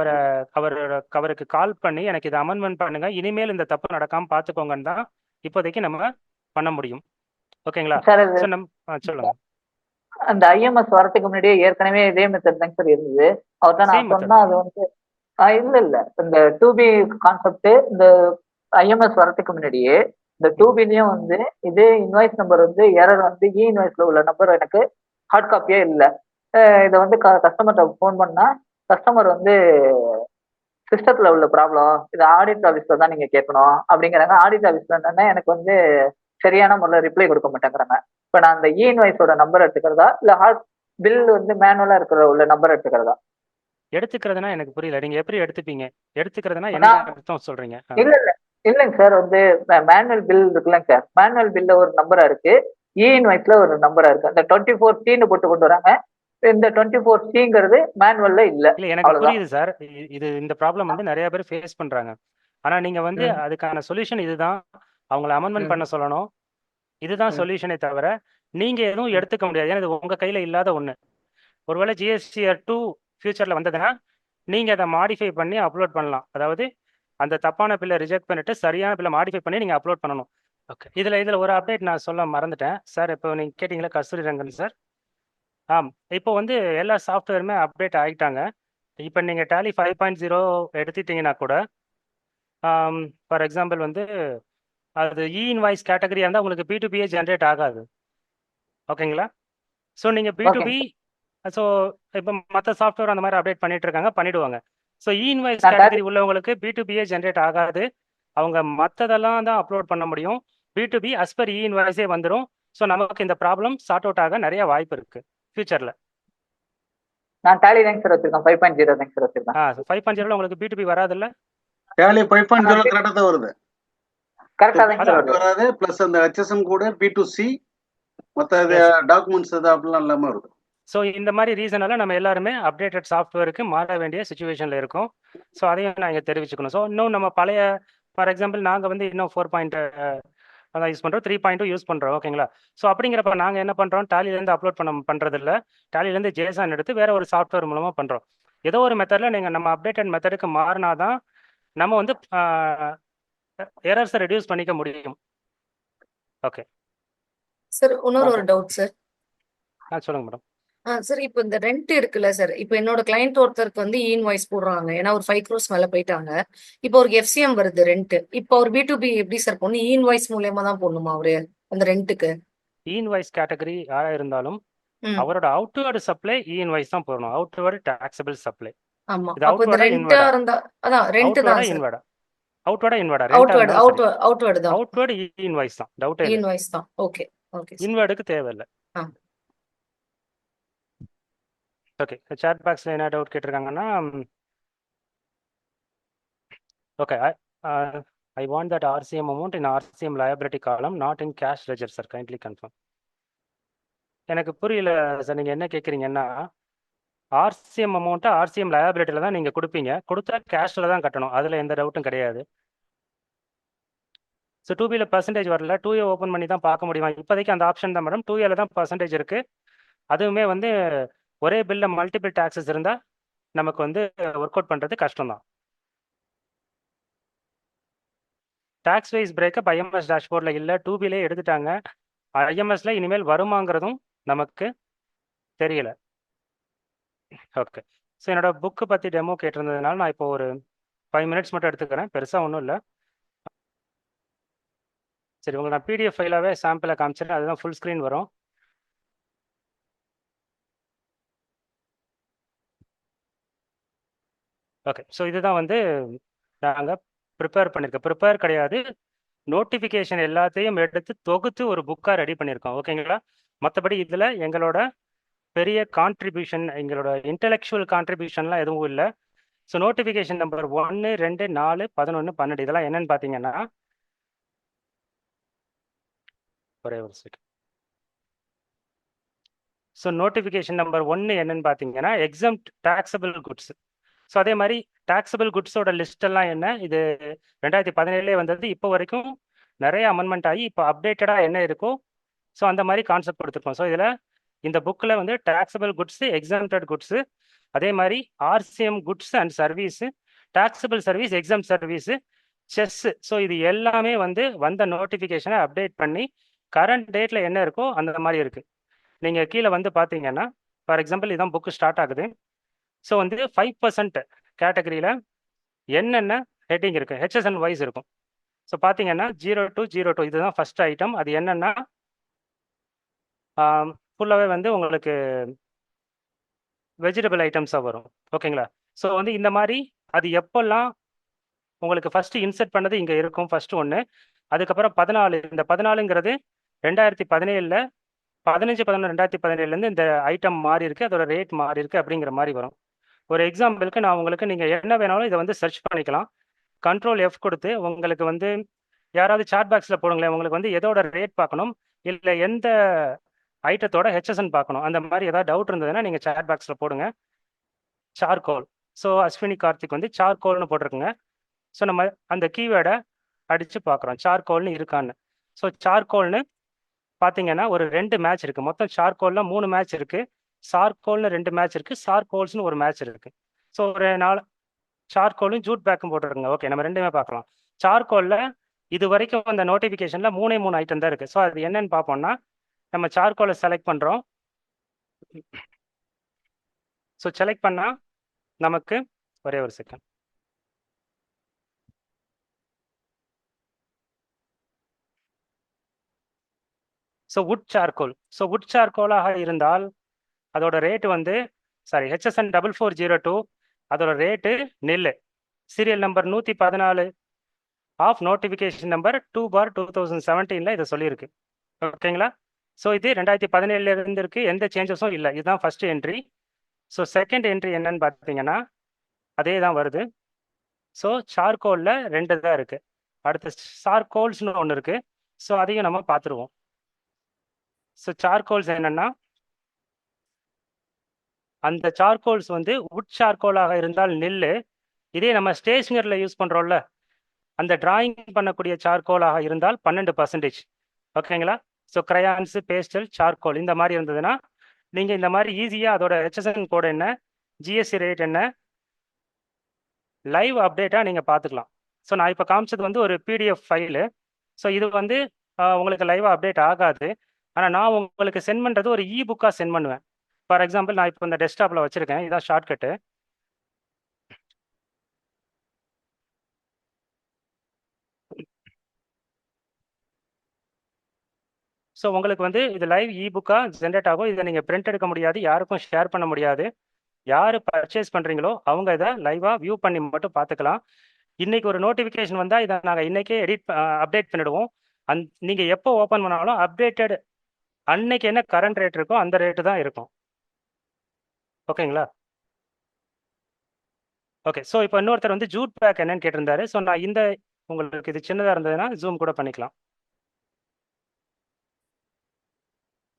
அவருக்கு கால் பண்ணி எனக்கு இதை அமெண்ட்மெண்ட் பண்ணுங்க, இனிமேல் இந்த தப்பு நடக்காமல் பார்த்துக்கோங்கன்னு தான் இப்போதைக்கு நம்ம பண்ண முடியும். ஓகேங்களா? சார் சொல்லுங்க. அந்த ஐஎம்எஸ் வரதுக்கு முன்னாடியே ஏற்கனவே இதே மெத்தட் தாங்க சார் இருந்தது. அவர் தான் நான் சொன்னா அது வந்து இல்ல இந்த 2B கான்செப்ட் இந்த ஐஎம்எஸ் வரதுக்கு முன்னாடியே இந்த 2Bலயும் வந்து இதே இன்வாய்ஸ் நம்பர் வந்து எரர் வந்து இன்வாய்ஸ்ல உள்ள நம்பர் எனக்கு ஹார்ட் காப்பியே இல்லை. இதை வந்து கஸ்டமர்கிட்ட ஃபோன் பண்ணா கஸ்டமர் வந்து சிஸ்டத்துல உள்ள ப்ராப்ளம், இது ஆடிட் ஆஃபீஸ்ல தான் நீங்க கேட்கணும் அப்படிங்கிறாங்க. ஆடிட் ஆஃபீஸ்ல என்னன்னா எனக்கு வந்து சரியான முறையில் ரிப்ளை கொடுக்க மாட்டேங்கிறாங்க. இப்போ நான் அந்த இன்வாய்ஸோட நம்பர் எடுத்துக்கிறதா இல்லை ஹார்ட் பில் வந்து மேனுவலா இருக்கிற உள்ள நம்பர் எடுத்துக்கிறதா? எடுத்துக்கிறதுனா எனக்கு புரியல. நீங்க எப்படி எடுத்துப்பீங்க? எடுத்துக்கிறதுனா என்ன அர்த்தம் சொல்றீங்க? இல்லைங்க சார், வந்து மேனுவல் பில் இருக்குல்லங்க சார், மேனுவல் பில்ல ஒரு நம்பரா இருக்கு, இன்வாய்ஸ்ல ஒரு நம்பரா இருக்கு. அந்த 24Cன்னு போட்டு கொண்டு வராங்க. இந்த 24Cங்கிறது மேனுவல்ல இல்ல. எனக்கு புரியுது சார். இது இந்த ப்ராப்ளம் வந்து நிறைய பேர் ஃபேஸ் பண்றாங்க. ஆனா நீங்க வந்து அதுக்கான சொல்யூஷன் இதுதான், அவங்கள அமெண்ட்மெண்ட் பண்ண சொல்லணும், இதுதான் சொல்யூஷனே தவிர நீங்க எதுவும் எடுத்துக்க முடியாது. ஏன்னா இது உங்க கையில இல்லாத ஒண்ணு. ஒருவேளை GSTR 2 ஃபியூச்சர்ல வந்ததுன்னா நீங்க அதை மாடிஃபை பண்ணி அப்லோட் பண்ணலாம். அதாவது அந்த தப்பான பில்லை ரிஜெக்ட் பண்ணிட்டு சரியான பில்லை மாடிஃபை பண்ணி நீங்க அப்லோட் பண்ணணும். ஓகே, இதுல ஒரு அப்டேட் நான் சொல்ல மறந்துட்டேன் சார். இப்போ நீங்க கேட்டீங்களா கஸ்தூரி ரங்கன் சார்? இப்போ வந்து எல்லா சாஃப்ட்வேருமே அப்டேட் ஆகிட்டாங்க. இப்போ நீங்கள் Tally 5.0 எடுத்துட்டீங்கன்னா கூட ஃபார் எக்ஸாம்பிள் வந்து அது இன்வாய்ஸ் கேட்டகரியாக இருந்தால் உங்களுக்கு P2P ஜென்ரேட் ஆகாது. ஓகேங்களா? ஸோ நீங்கள் P2P ஸோ இப்போ மற்ற சாஃப்ட்வேர் அந்த மாதிரி அப்டேட் பண்ணிட்டு இருக்காங்க, பண்ணிடுவாங்க. ஸோ இன்வாய்ஸ் கேட்டகரி உள்ளவங்களுக்கு P2P ஜென்ரேட் ஆகாது. அவங்க மற்றதெல்லாம் தான் அப்லோட் பண்ண முடியும். P2P அஸ் பர் இன்வாய்ஸே வந்துடும். ஸோ நமக்கு இந்த ப்ராப்ளம் சார்ட் அவுட் ஆக நிறைய வாய்ப்பு இருக்கு ஃபியூச்சர்ல. நான் Tally தான் சார் வச்சிருக்கேன், 5.0 தான் சார் வச்சிருக்கேன். 5.0ல உங்களுக்கு P2P வராதுல்ல? Tally 5.0 கரெக்டா தான் வருது. கரெக்டா தான் சார் வராது. பிளஸ் அந்த HSM கூட P2C மற்ற டாக்குமெண்ட்ஸ் அப்படிலாம் இல்லாம வருது. ஸோ இந்த மாதிரி ரீசனால நம்ம எல்லாருமே அப்டேட்டட் சாஃப்ட்வேருக்கு மாற வேண்டிய சுச்சுவேஷனில் இருக்கும். ஸோ அதையும் நான் இங்கே தெரிவிச்சுக்கணும். ஸோ இன்னும் நம்ம பழைய ஃபார் எக்ஸாம்பிள் நாங்கள் வந்து இன்னும் 4. அதான் யூஸ் பண்ணுறோம், 3.2 யூஸ் பண்ணுறோம். ஓகேங்களா? ஸோ அப்படிங்கிறப்ப நாங்கள் என்ன பண்ணுறோம், டாலிலேருந்து அப்லோட் பண்ணுறதில்ல, டாலிலேருந்து JSON எடுத்து வேற ஒரு சாஃப்ட்வேர் மூலமாக பண்ணுறோம். ஏதோ ஒரு மெத்தடில் நீங்கள் நம்ம அப்டேட்டட் மெத்தடுக்கு மாறினா தான் நம்ம வந்து எரர்ஸை ரெடியூஸ் பண்ணிக்க முடியும். ஓகே சார், இன்னொரு ஒரு டவுட் சார். சொல்லுங்க மேடம். சார் இப்போ இந்த ரெண்ட் இருக்குல்ல சார், இப்போ என்னோட கிளையண்ட் ஒருத்தருக்கு வந்து இன்வாய்ஸ் போடுறாங்க. ஏன்னா ஒரு 5 crores மேல போயிட்டாங்க. இப்போ அவருக்கு எஃப்சிஎம் வருது ரெண்ட். இப்போ அவர் B2B எப்படி சார் போடணும்? இன்வாய்ஸ் மூலியமா தான் போடணுமா அவரு அந்த ரெண்ட்டுக்கு? இன்வாய்ஸ் கேட்டகரி யாரா இருந்தாலும் ம். அவரோட அவுட்வேர்டு சப்ளை இன்வாய்ஸ் தான் போடணும். Outward taxable supply. ஆமா. இது அப்போ இந்த அவுட்வேர்டா ரெண்டா இன்வேர்டா? இருந்தா அதான் ரெண்ட் அவுட்வேர்டா தான் சார். இன்வேர்டா? அவுட்வேர்டா இன்வேர்டா? ரெண்டா அவுட்வேர்டு இருந்தாலும் சரி. அவுட்வேர்டு தான். அவுட்வேர்டு இன்வாய்ஸ் தான், டவுட்டே இல்லை. இன்வாய்ஸ் தான். Okay okay sir. இன்வேர்டுக்கு தேவையில்லை. ஆ. ஓகே, சாட் பாக்ஸில் என்ன டவுட் கேட்டிருக்காங்கன்னா, okay, I want that RCM amount in RCM liability column, not in cash ledger sir, kindly confirm. எனக்கு புரியல சார், நீங்கள் என்ன கேட்குறீங்கன்னா, RCM அமௌண்ட்டை RCM liabilityல தான் நீங்கள் கொடுப்பீங்க, கொடுத்தா கேஷில் தான் கட்டணும், அதில் எந்த டவுட்டும் கிடையாது. ஸோ 2Bல பர்சன்டேஜ் வரல, 2A ஓப்பன் பண்ணி தான் பார்க்க முடியுமா? இப்போதைக்கு அந்த ஆப்ஷன் தான் மேடம். 2Aல தான் பர்சன்டேஜ் இருக்குது. அதுவுமே வந்து ஒரே பில்ல மல்டிபிள் டாக்ஸஸ் இருந்தால் நமக்கு வந்து ஒர்க் அவுட் பண்ணுறது கஷ்டம் தான். டாக்ஸ் வைஸ் பிரேக்கப் IMS டேஷ்போர்டில் இல்லை, 2Bலே எடுத்துட்டாங்க. IMSல இனிமேல் வருமாங்கிறதும் நமக்கு தெரியல. ஓகே, ஸோ என்னோட புக்கு பற்றி டெமோ கேட்டிருந்ததுனால நான் இப்போ ஒரு 5 minutes மட்டும் எடுத்துக்கிறேன், பெருசாக ஒன்றும் இல்லை. சரி, உங்களுக்கு நான் PDF ஃபைலாகவே சாம்பிளை காமிச்சிடறேன், அதுதான் ஃபுல் ஸ்க்ரீன் வரும். ஓகே, ஸோ இதுதான் வந்து நாங்கள் ப்ரிப்பேர் பண்ணியிருக்கோம். ப்ரிப்பேர் கிடையாது, நோட்டிஃபிகேஷன் எல்லாத்தையும் எடுத்து தொகுத்து ஒரு புக்காக ரெடி பண்ணியிருக்கோம். ஓகேங்களா? மற்றபடி இதில் எங்களோட பெரிய கான்ட்ரிபியூஷன், எங்களோட இன்டெலெக்சுவல் கான்ட்ரிபியூஷன்லாம் எதுவும் இல்லை. ஸோ நோட்டிஃபிகேஷன் நம்பர் 1, 2, 4, 11, 12 இதெல்லாம் என்னன்னு பார்த்தீங்கன்னா, ஒரே ஒரு செகண்ட். ஸோ நோட்டிஃபிகேஷன் நம்பர் 1 என்னன்னு பார்த்தீங்கன்னா, எக்ஸம்ட் டாக்ஸபிள் குட்ஸ். ஸோ அதே மாதிரி டாக்ஸபிள் குட்ஸோட லிஸ்டெல்லாம் என்ன, இது 2017 வந்தது. இப்போ வரைக்கும் நிறைய அமெண்ட்மெண்ட் ஆகி இப்போ அப்டேட்டடாக என்ன இருக்கோ ஸோ அந்த மாதிரி கான்செப்ட் கொடுத்துருக்கோம். ஸோ இதில் இந்த புக்கில் வந்து டாக்ஸபிள் குட்ஸு, எக்ஸம்டட் குட்ஸு, அதே மாதிரி RCM goods and service, taxable service, exam service, chess. So இது எல்லாமே வந்து வந்த நோட்டிஃபிகேஷனை அப்டேட் பண்ணி கரண்ட் டேட்டில் என்ன இருக்கோ அந்த மாதிரி இருக்குது. நீங்கள் கீழே வந்து பார்த்தீங்கன்னா, ஃபார் எக்ஸாம்பிள் இதான் புக்கு ஸ்டார்ட் ஆகுது. ஸோ வந்து 5% கேட்டகரியில் என்னென்ன ஹெட்டிங் இருக்குது, HSN வைஸ் இருக்கும். ஸோ பார்த்தீங்கன்னா 0202 இதுதான் ஃபர்ஸ்ட் ஐட்டம். அது என்னென்னா ஃபுல்லாகவே வந்து உங்களுக்கு வெஜிடபிள் ஐட்டம்ஸாக வரும். ஓகேங்களா? ஸோ வந்து இந்த மாதிரி அது எப்போல்லாம் உங்களுக்கு ஃபஸ்ட்டு இன்செர்ட் பண்ணது இங்கே இருக்கும், ஃபஸ்ட்டு ஒன்று. அதுக்கப்புறம் 14, இந்த 14ங்கிறது 2017, 15/11 2017 இந்த ஐட்டம் மாறி இருக்குது, அதோட ரேட் மாறி இருக்குது அப்படிங்கிற மாதிரி வரும். ஒரு எக்ஸாம்பிளுக்கு நான் உங்களுக்கு, நீங்கள் என்ன வேணாலும் இதை வந்து சர்ச் பண்ணிக்கலாம். Ctrl F கொடுத்து உங்களுக்கு வந்து யாராவது சாட் பாக்ஸில் போடுங்களேன், உங்களுக்கு வந்து எதோட ரேட் பார்க்கணும், இல்லை எந்த ஐட்டத்தோட HSN பார்க்கணும், அந்த மாதிரி ஏதாவது டவுட் இருந்ததுன்னா நீங்கள் சாட் பாக்ஸில் போடுங்க. சார்கோல். ஸோ அஸ்வினி கார்த்திக் வந்து சார்கோல்னு போட்டிருக்குங்க. ஸோ நம்ம அந்த கீவேர்டை அடித்து பார்க்குறோம், சார்கோல்னு இருக்கான்னு. ஸோ சார்கோல்னு பார்த்தீங்கன்னா ஒரு 2 மேட்ச் இருக்குது. மொத்தம் சார்கோலில் 3 மேட்ச் இருக்குது, சார்கோல்னு 2 மேட்ச் இருக்குது, சார்கோல்ஸ்னு ஒரு மேட்ச் இருக்குது. ஸோ ஒரு 4 சார்கோலும் ஜூட் பேக்கும் போட்டுருங்க. ஓகே, நம்ம ரெண்டுமே பார்க்கலாம். சார்கோலில் இது வரைக்கும் அந்த நோட்டிஃபிகேஷனில் 3 ஐட்டம் தான் இருக்குது. ஸோ அது என்னன்னு பார்ப்போம்னா, நம்ம சார்கோலை செலக்ட் பண்ணுறோம். ஸோ செலக்ட் பண்ணால் நமக்கு ஒரே ஒரு second. So wood charcoal. So wood சார்கோலாக இருந்தால் அதோட ரேட்டு வந்து HSN 4402, அதோட rate nil, serial number 114 of notification number 2/2017 இதை சொல்லியிருக்கு. ஓகேங்களா? ஸோ இது 2017 இருந்து இருக்கு, எந்த சேஞ்சஸும் இல்லை. இதுதான் first entry. So second entry என்னன்னு பார்த்தீங்கன்னா அதே தான் வருது. ஸோ சார்கோலில் 2 தான் இருக்குது. அடுத்து சார்கோல்ஸ்னு ஒன்று இருக்குது. ஸோ அதையும் நம்ம பார்த்துருவோம். ஸோ சார்கோல்ஸ் என்னென்னா, அந்த சார்கோல்ஸ் வந்து வுட் சார்கோலாக இருந்தால் நெல், இதே நம்ம ஸ்டேஷனரியில் யூஸ் பண்ணுறோம்ல அந்த டிராயிங் பண்ணக்கூடிய சார்கோலாக இருந்தால் 12%. ஓகேங்களா? ஸோ கிரையான்ஸு, பேஸ்டல், சார்கோல் இந்த மாதிரி இருந்ததுன்னா நீங்கள் இந்த மாதிரி ஈஸியாக அதோட HSN கோட் என்ன, GST ரேட் என்ன, லைவ் அப்டேட்டாக நீங்கள் பார்த்துக்கலாம். ஸோ நான் இப்போ காமிச்சது வந்து ஒரு PDF ஃபைலு. ஸோ இது வந்து உங்களுக்கு லைவாக அப்டேட் ஆகாது. ஆனால் நான் உங்களுக்கு சென்ட் பண்ணுறது ஒரு இ புக்காக சென்ட் பண்ணுவேன். ஃபார் எக்ஸாம்பிள் நான் இப்போ இந்த டெஸ்க்டாப்பில் வச்சுருக்கேன், இதான் ஷார்ட்கட்டு. ஸோ உங்களுக்கு வந்து இது லைவ் இ புக்காக ஜென்ரேட் ஆகும். இதை நீங்கள் பிரிண்ட் எடுக்க முடியாது, யாருக்கும் ஷேர் பண்ண முடியாது. யார் பர்ச்சேஸ் பண்ணுறீங்களோ அவங்க இதை லைவாக வியூ பண்ணி மட்டும் பார்த்துக்கலாம். இன்னைக்கு ஒரு நோட்டிஃபிகேஷன் வந்தால் இதை நாங்கள் இன்னைக்கே அப்டேட் பண்ணிடுவோம். நீங்கள் எப்போ ஓப்பன் பண்ணாலும் அப்டேட்டட் அன்னைக்கு என்ன கரண்ட் ரேட் இருக்கோ அந்த ரேட்டு தான் இருக்கும். ஓகேங்களா? ஓகே. ஸோ இப்போ இன்னொருத்தர் வந்து ஜூட் பேக் என்னன்னு கேட்டிருந்தாரு. ஸோ நான் இந்த உங்களுக்கு இது சின்னதாக இருந்ததுன்னா ஜூம் கூட பண்ணிக்கலாம்.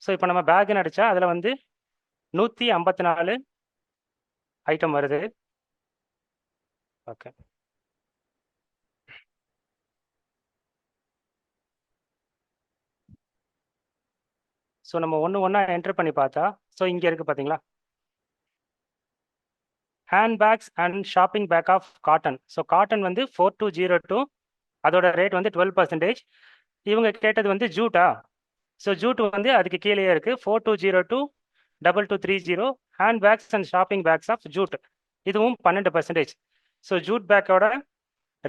ஸோ இப்போ நம்ம பேக்குன்னு அடித்தா அதில் வந்து 154 ஐட்டம் வருது. ஓகே. ஸோ நம்ம ஒன்று ஒன்றா என்டர் பண்ணி பார்த்தா, ஸோ இங்கே இருக்குது பார்த்தீங்களா, hand bags and shopping bag of cotton. So cotton வந்து 4202, அதோட ரேட் வந்து 12%. இவங்க கேட்டது வந்து ஜூட்டா. ஸோ ஜூட் வந்து அதுக்கு கீழே இருக்குது 4202 2230 hand bags and shopping bags of jute, இதுவும் 12%. ஸோ ஜூட் பேக்கோட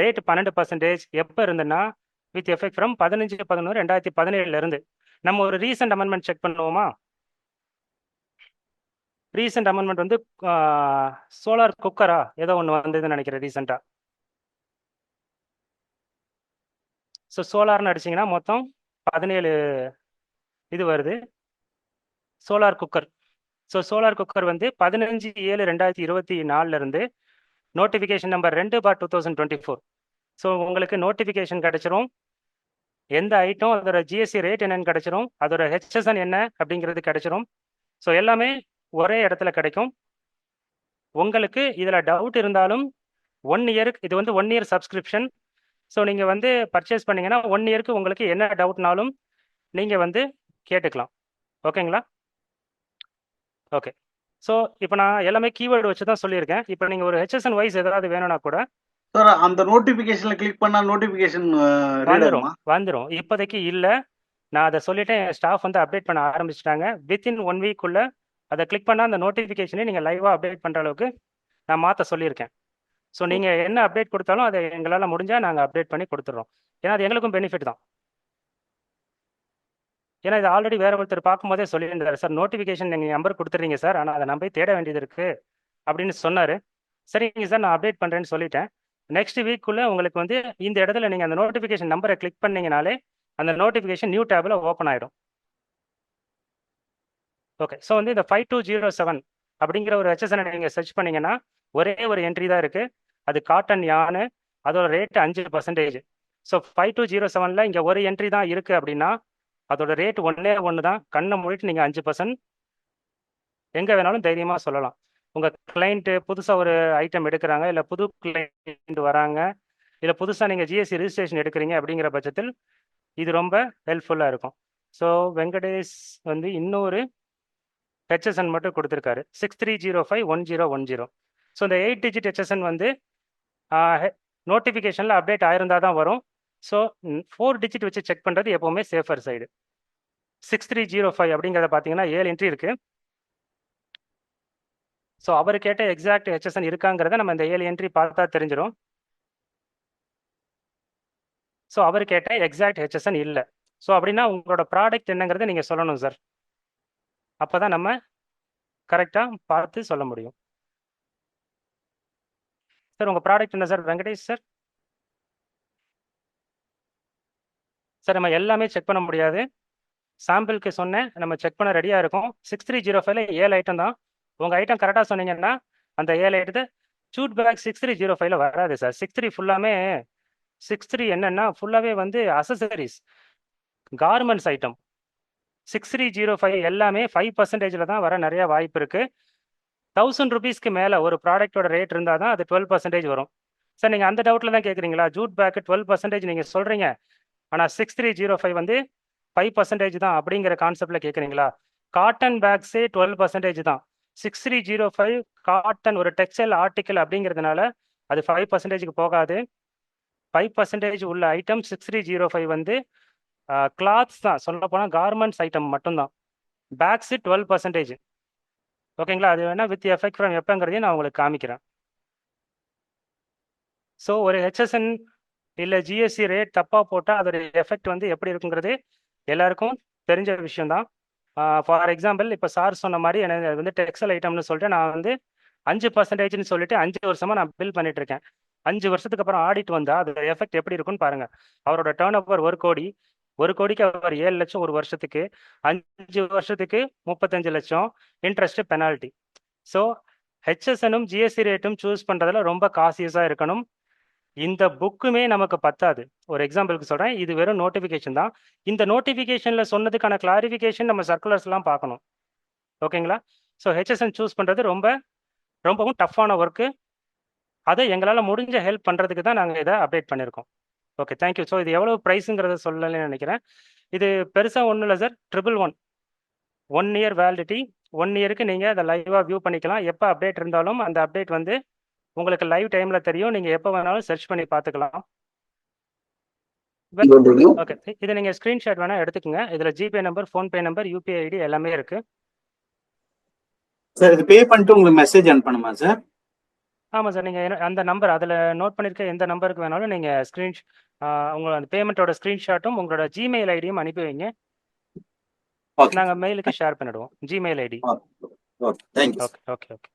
ரேட் 12% எப்போ இருந்துன்னா வித் எஃபெக்ட் ஃப்ரம் 15/11/2017 இருந்து. நம்ம ஒரு ரீசெண்ட் அமெண்ட்மெண்ட் செக் பண்ணுவோமா? ரீசெண்ட் அமெண்ட்மெண்ட் வந்து சோலார் குக்கரா ஏதோ ஒன்று வந்ததுன்னு நினைக்கிறேன் ரீசெண்டாக. ஸோ சோலார்னு அடிச்சிங்கன்னா மொத்தம் 17 இது வருது solar cooker. So solar cooker வந்து 15/7/2024 இருந்து நோட்டிஃபிகேஷன் நம்பர் 2/2024. ஸோ உங்களுக்கு நோட்டிஃபிகேஷன் கிடைச்சிரும், எந்த ஐட்டம் அதோட ஜிஎஸ்டி ரேட் என்னன்னு கிடைச்சிரும், அதோட ஹெச்எஸ்என் என்ன அப்படிங்கிறது கிடைச்சிரும். ஸோ எல்லாமே ஒரே இடத்துல கிடைக்கும். உங்களுக்கு இதில் டவுட் இருந்தாலும் 1 இயருக்கு இது வந்து 1 இயர் சப்ஸ்கிரிப்ஷன். ஸோ நீங்கள் வந்து பர்ச்சேஸ் பண்ணிங்கன்னா 1 இயருக்கு உங்களுக்கு என்ன டவுட்னாலும் நீங்கள் வந்து கேட்டுக்கலாம். ஓகேங்களா? ஓகே. ஸோ இப்போ நான் எல்லாமே கீவேர்டு வச்சு தான் சொல்லியிருக்கேன். இப்போ நீங்கள் ஒரு ஹெச்எஸ்என் வைஸ் ஏதாவது வேணும்னா கூட சார் அந்த நோட்டிபிகேஷன்ல கிளிக் பண்ணா நோட்டிபிகேஷன் வந்துடும். இப்போதைக்கு இல்லை, நான் அதை சொல்லிட்டேன். ஸ்டாஃப் வந்து அப்டேட் பண்ண ஆரம்பிச்சிட்டாங்க. வித்தின் 1 வீக்குள்ள அதை கிளிக் பண்ணால் அந்த நோட்டிஃபிகேஷனை நீங்கள் லைவாக அப்டேட் பண்ணுற அளவுக்கு நான் மாற்ற சொல்லியிருக்கேன். ஸோ நீங்கள் என்ன அப்டேட் கொடுத்தாலும் அதை எங்களால் முடிஞ்சால் நாங்கள் அப்டேட் பண்ணி கொடுத்துட்றோம். ஏன்னா அது எங்களுக்கும் பெனிஃபிட் தான். ஏன்னா இது ஆல்ரெடி வேற ஒருத்தர் பார்க்கும்போதே சொல்லியிருந்தாரு, சார் நோட்டிஃபிகேஷன் நீங்கள் நம்பர் கொடுத்துறீங்க சார், ஆனால் அதை நம்பி தேட வேண்டியது இருக்குது அப்படின்னு சொன்னார். சரிங்க சார் நான் அப்டேட் பண்ணுறேன்னு சொல்லிட்டேன். நெக்ஸ்ட் வீக்குள்ளே உங்களுக்கு வந்து இந்த இடத்துல நீங்கள் அந்த நோட்டிஃபிகேஷன் நம்பரை கிளிக் பண்ணீங்கனாலே அந்த நோட்டிஃபிகேஷன் நியூ டேபில் ஓப்பன் ஆகிடும். ஓகே. ஸோ வந்து இந்த 5207 அப்படிங்கிற ஒரு ஹெச்எஸ்என் நீங்கள் சர்ச் பண்ணீங்கன்னா ஒரே ஒரு என்ட்ரி தான் இருக்குது, அது காட்டன் யானு, அதோட ரேட் 5%. ஸோ 5207 இங்கே ஒரு என்ட்ரி தான் இருக்குது அப்படின்னா அதோட ரேட் ஒன்று தான். கண்ணை மூடிட்டு நீங்கள் 5% எங்கே வேணாலும் தைரியமாக சொல்லலாம். உங்கள் கிளைண்ட்டு புதுசாக ஒரு ஐட்டம் எடுக்கிறாங்க, இல்லை புது கிளைண்ட் வராங்க, இல்லை புதுசாக நீங்கள் ஜிஎஸ்டி ரிஜிஸ்ட்ரேஷன் எடுக்கிறீங்க அப்படிங்கிற பட்சத்தில் இது ரொம்ப ஹெல்ப்ஃபுல்லாக இருக்கும். ஸோ வெங்கடேஷ் வந்து இன்னொரு ஹெச்எஸ்என் மட்டும் கொடுத்துருக்காரு 63051010. ஸோ இந்த 8 டிஜிட் ஹெச்எஸ்என் வந்து நோட்டிஃபிகேஷனில் அப்டேட் ஆயிருந்தால் தான் வரும். ஸோ 4 டிஜிட் வச்சு செக் பண்ணுறது எப்போவுமே சேஃபர் சைடு. 6305 அப்படிங்கிறத பார்த்தீங்கன்னா 7 என்ட்ரி இருக்குது. ஸோ அவர் கேட்ட எக்ஸாக்ட் ஹெச்எஸ்என் இருக்காங்கிறத நம்ம இந்த 7 என்ட்ரி பார்த்தா தெரிஞ்சிடும். ஸோ அவர் கேட்ட எக்ஸாக்ட் ஹெச்எஸ்என் இல்லை. ஸோ அப்படின்னா உங்களோட ப்ராடக்ட் என்னங்கிறத நீங்கள் சொல்லணும் சார், அப்போ தான் நம்ம கரெக்டாக பார்த்து சொல்ல முடியும். சார் உங்கள் ப்ராடக்ட் என்ன சார் வெங்கடேஷ் சார்? சார் நம்ம எல்லாமே செக் பண்ண முடியாது, சாம்பிளுக்கு சொன்னேன், நம்ம செக் பண்ண ரெடியாக இருக்கும். 6305 7 ஐட்டம் தான். உங்கள் ஐட்டம் கரெக்டாக சொன்னீங்கன்னா அந்த 7 ஐட்டத்தை ஜூட் பேக் 6305 வராது சார். 63 ஃபுல்லாமே 63 என்னன்னா ஃபுல்லாகவே வந்து அசசரிஸ் கார்மெண்ட்ஸ் ஐட்டம். 6305 எல்லாமே 5% தான் வர நிறைய வாய்ப்பு இருக்குது. 1000 rupeesக்கு மேலே ஒரு ப்ராடக்டோட ரேட் இருந்தால் தான் அது 12% வரும். சார் நீங்கள் அந்த டவுட்டில் தான் கேட்குறீங்களா? ஜூட் பேக்கு 12% நீங்கள் சொல்கிறீங்க, ஆனால் 6305 வந்து 5% தான் அப்படிங்கிற கான்செப்டில் கேட்குறீங்களா? காட்டன் பேக்ஸே 12% தான். 6305 காட்டன் ஒரு டெக்ஸ்டைல் ஆர்டிக்கல் அப்படிங்கிறதுனால அது 5%க்கு போகாது. 5% உள்ள ஐட்டம் 6305 வந்து கிளாத்ஸ் தான், சொல்ல போனால் கார்மெண்ட்ஸ் ஐட்டம் மட்டும்தான். பேக்ஸு 12%. ஓகேங்களா? அது வேணால் வித் எஃபெக்ட் ஃப்ரம் எப்போங்கிறதையும் நான் உங்களுக்கு காமிக்கிறேன். ஸோ ஒரு ஹெச்எஸ்என் இல்லை ஜிஎஸ்டி ரேட் தப்பாக போட்டால் அதோட எஃபெக்ட் வந்து எப்படி இருக்குங்கிறது எல்லாருக்கும் தெரிஞ்ச விஷயம்தான். ஃபார் எக்ஸாம்பிள் இப்போ சார் சொன்ன மாதிரி எனக்கு வந்து டெக்ஸ்டைல் ஐட்டம்னு சொல்லிட்டு நான் வந்து 5%ன்னு சொல்லிட்டு 5 வருஷமா நான் பில் பண்ணிட்டு இருக்கேன். 5 வருஷத்துக்கு அப்புறம் ஆடிட் வந்தா அதோட எஃபெக்ட் எப்படி இருக்குன்னு பாருங்க. அவரோட டேர்ன் ஓவர் 1 கோடி, 1 கோடிக்கு அவர் 7 லட்சம் ஒரு வருஷத்துக்கு, 5 வருஷத்துக்கு 35 லட்சம் இன்ட்ரெஸ்ட் பெனால்ட்டி. ஸோ ஹெச்எஸ்எனும் ஜிஎஸ்டி ரேட்டும் சூஸ் பண்றதுல ரொம்ப காசியஸாக இருக்கணும். இந்த புக்குமே நமக்கு பத்தாது. ஒரு எக்ஸாம்பிளுக்கு சொல்றேன், இது வெறும் நோட்டிஃபிகேஷன் தான். இந்த நோட்டிஃபிகேஷன்ல சொன்னதுக்கான கிளாரிஃபிகேஷன் நம்ம சர்க்குலர்ஸ் எல்லாம் பார்க்கணும். ஓகேங்களா? ஸோ ஹெச்எஸ்என் சூஸ் பண்றது ரொம்பவும் டஃப்பான ஒர்க்கு. அதை எங்களால் முடிஞ்ச ஹெல்ப் பண்ணுறதுக்கு தான் நாங்கள் இதை அப்டேட் பண்ணியிருக்கோம். Okay, thank you. ஸோ இது எவ்வளோ ப்ரைஸுங்கிறத சொல்லலைன்னு நினைக்கிறேன். இது பெருசாக ஒன்றும் இல்லை சார். 1 year validity. 1 இயருக்கு நீங்கள் அதை லைவாக வியூ பண்ணிக்கலாம். எப்போ அப்டேட் இருந்தாலும் அந்த அப்டேட் வந்து உங்களுக்கு லைவ் டைமில் தெரியும். நீங்கள் எப்போ வேணாலும் சர்ச் பண்ணி பார்த்துக்கலாம். ஓகே, இதை நீங்கள் ஸ்க்ரீன்ஷாட் வேணால் எடுத்துக்கோங்க. இதில் GPay number, PhonePe number, UPI ID எல்லாமே இருக்குது. சார் இது பே பண்ணிட்டு உங்களுக்கு மெசேஜ் அனுப்பணுமா சார்? ஆமாம் சார், நீங்கள் அந்த நம்பர் அதில் நோட் பண்ணியிருக்க எந்த நம்பருக்கு வேணாலும் நீங்கள் உங்களோட அந்த பேமெண்ட்டோட ஸ்க்ரீன்ஷாட்டும் உங்களோட ஜிமெயில் ஐடியும் அனுப்பி வைங்க. நாங்கள் மெயிலுக்கு ஷேர் பண்ணிடுவோம் Gmail ID. Okay, thank you. Okay okay okay.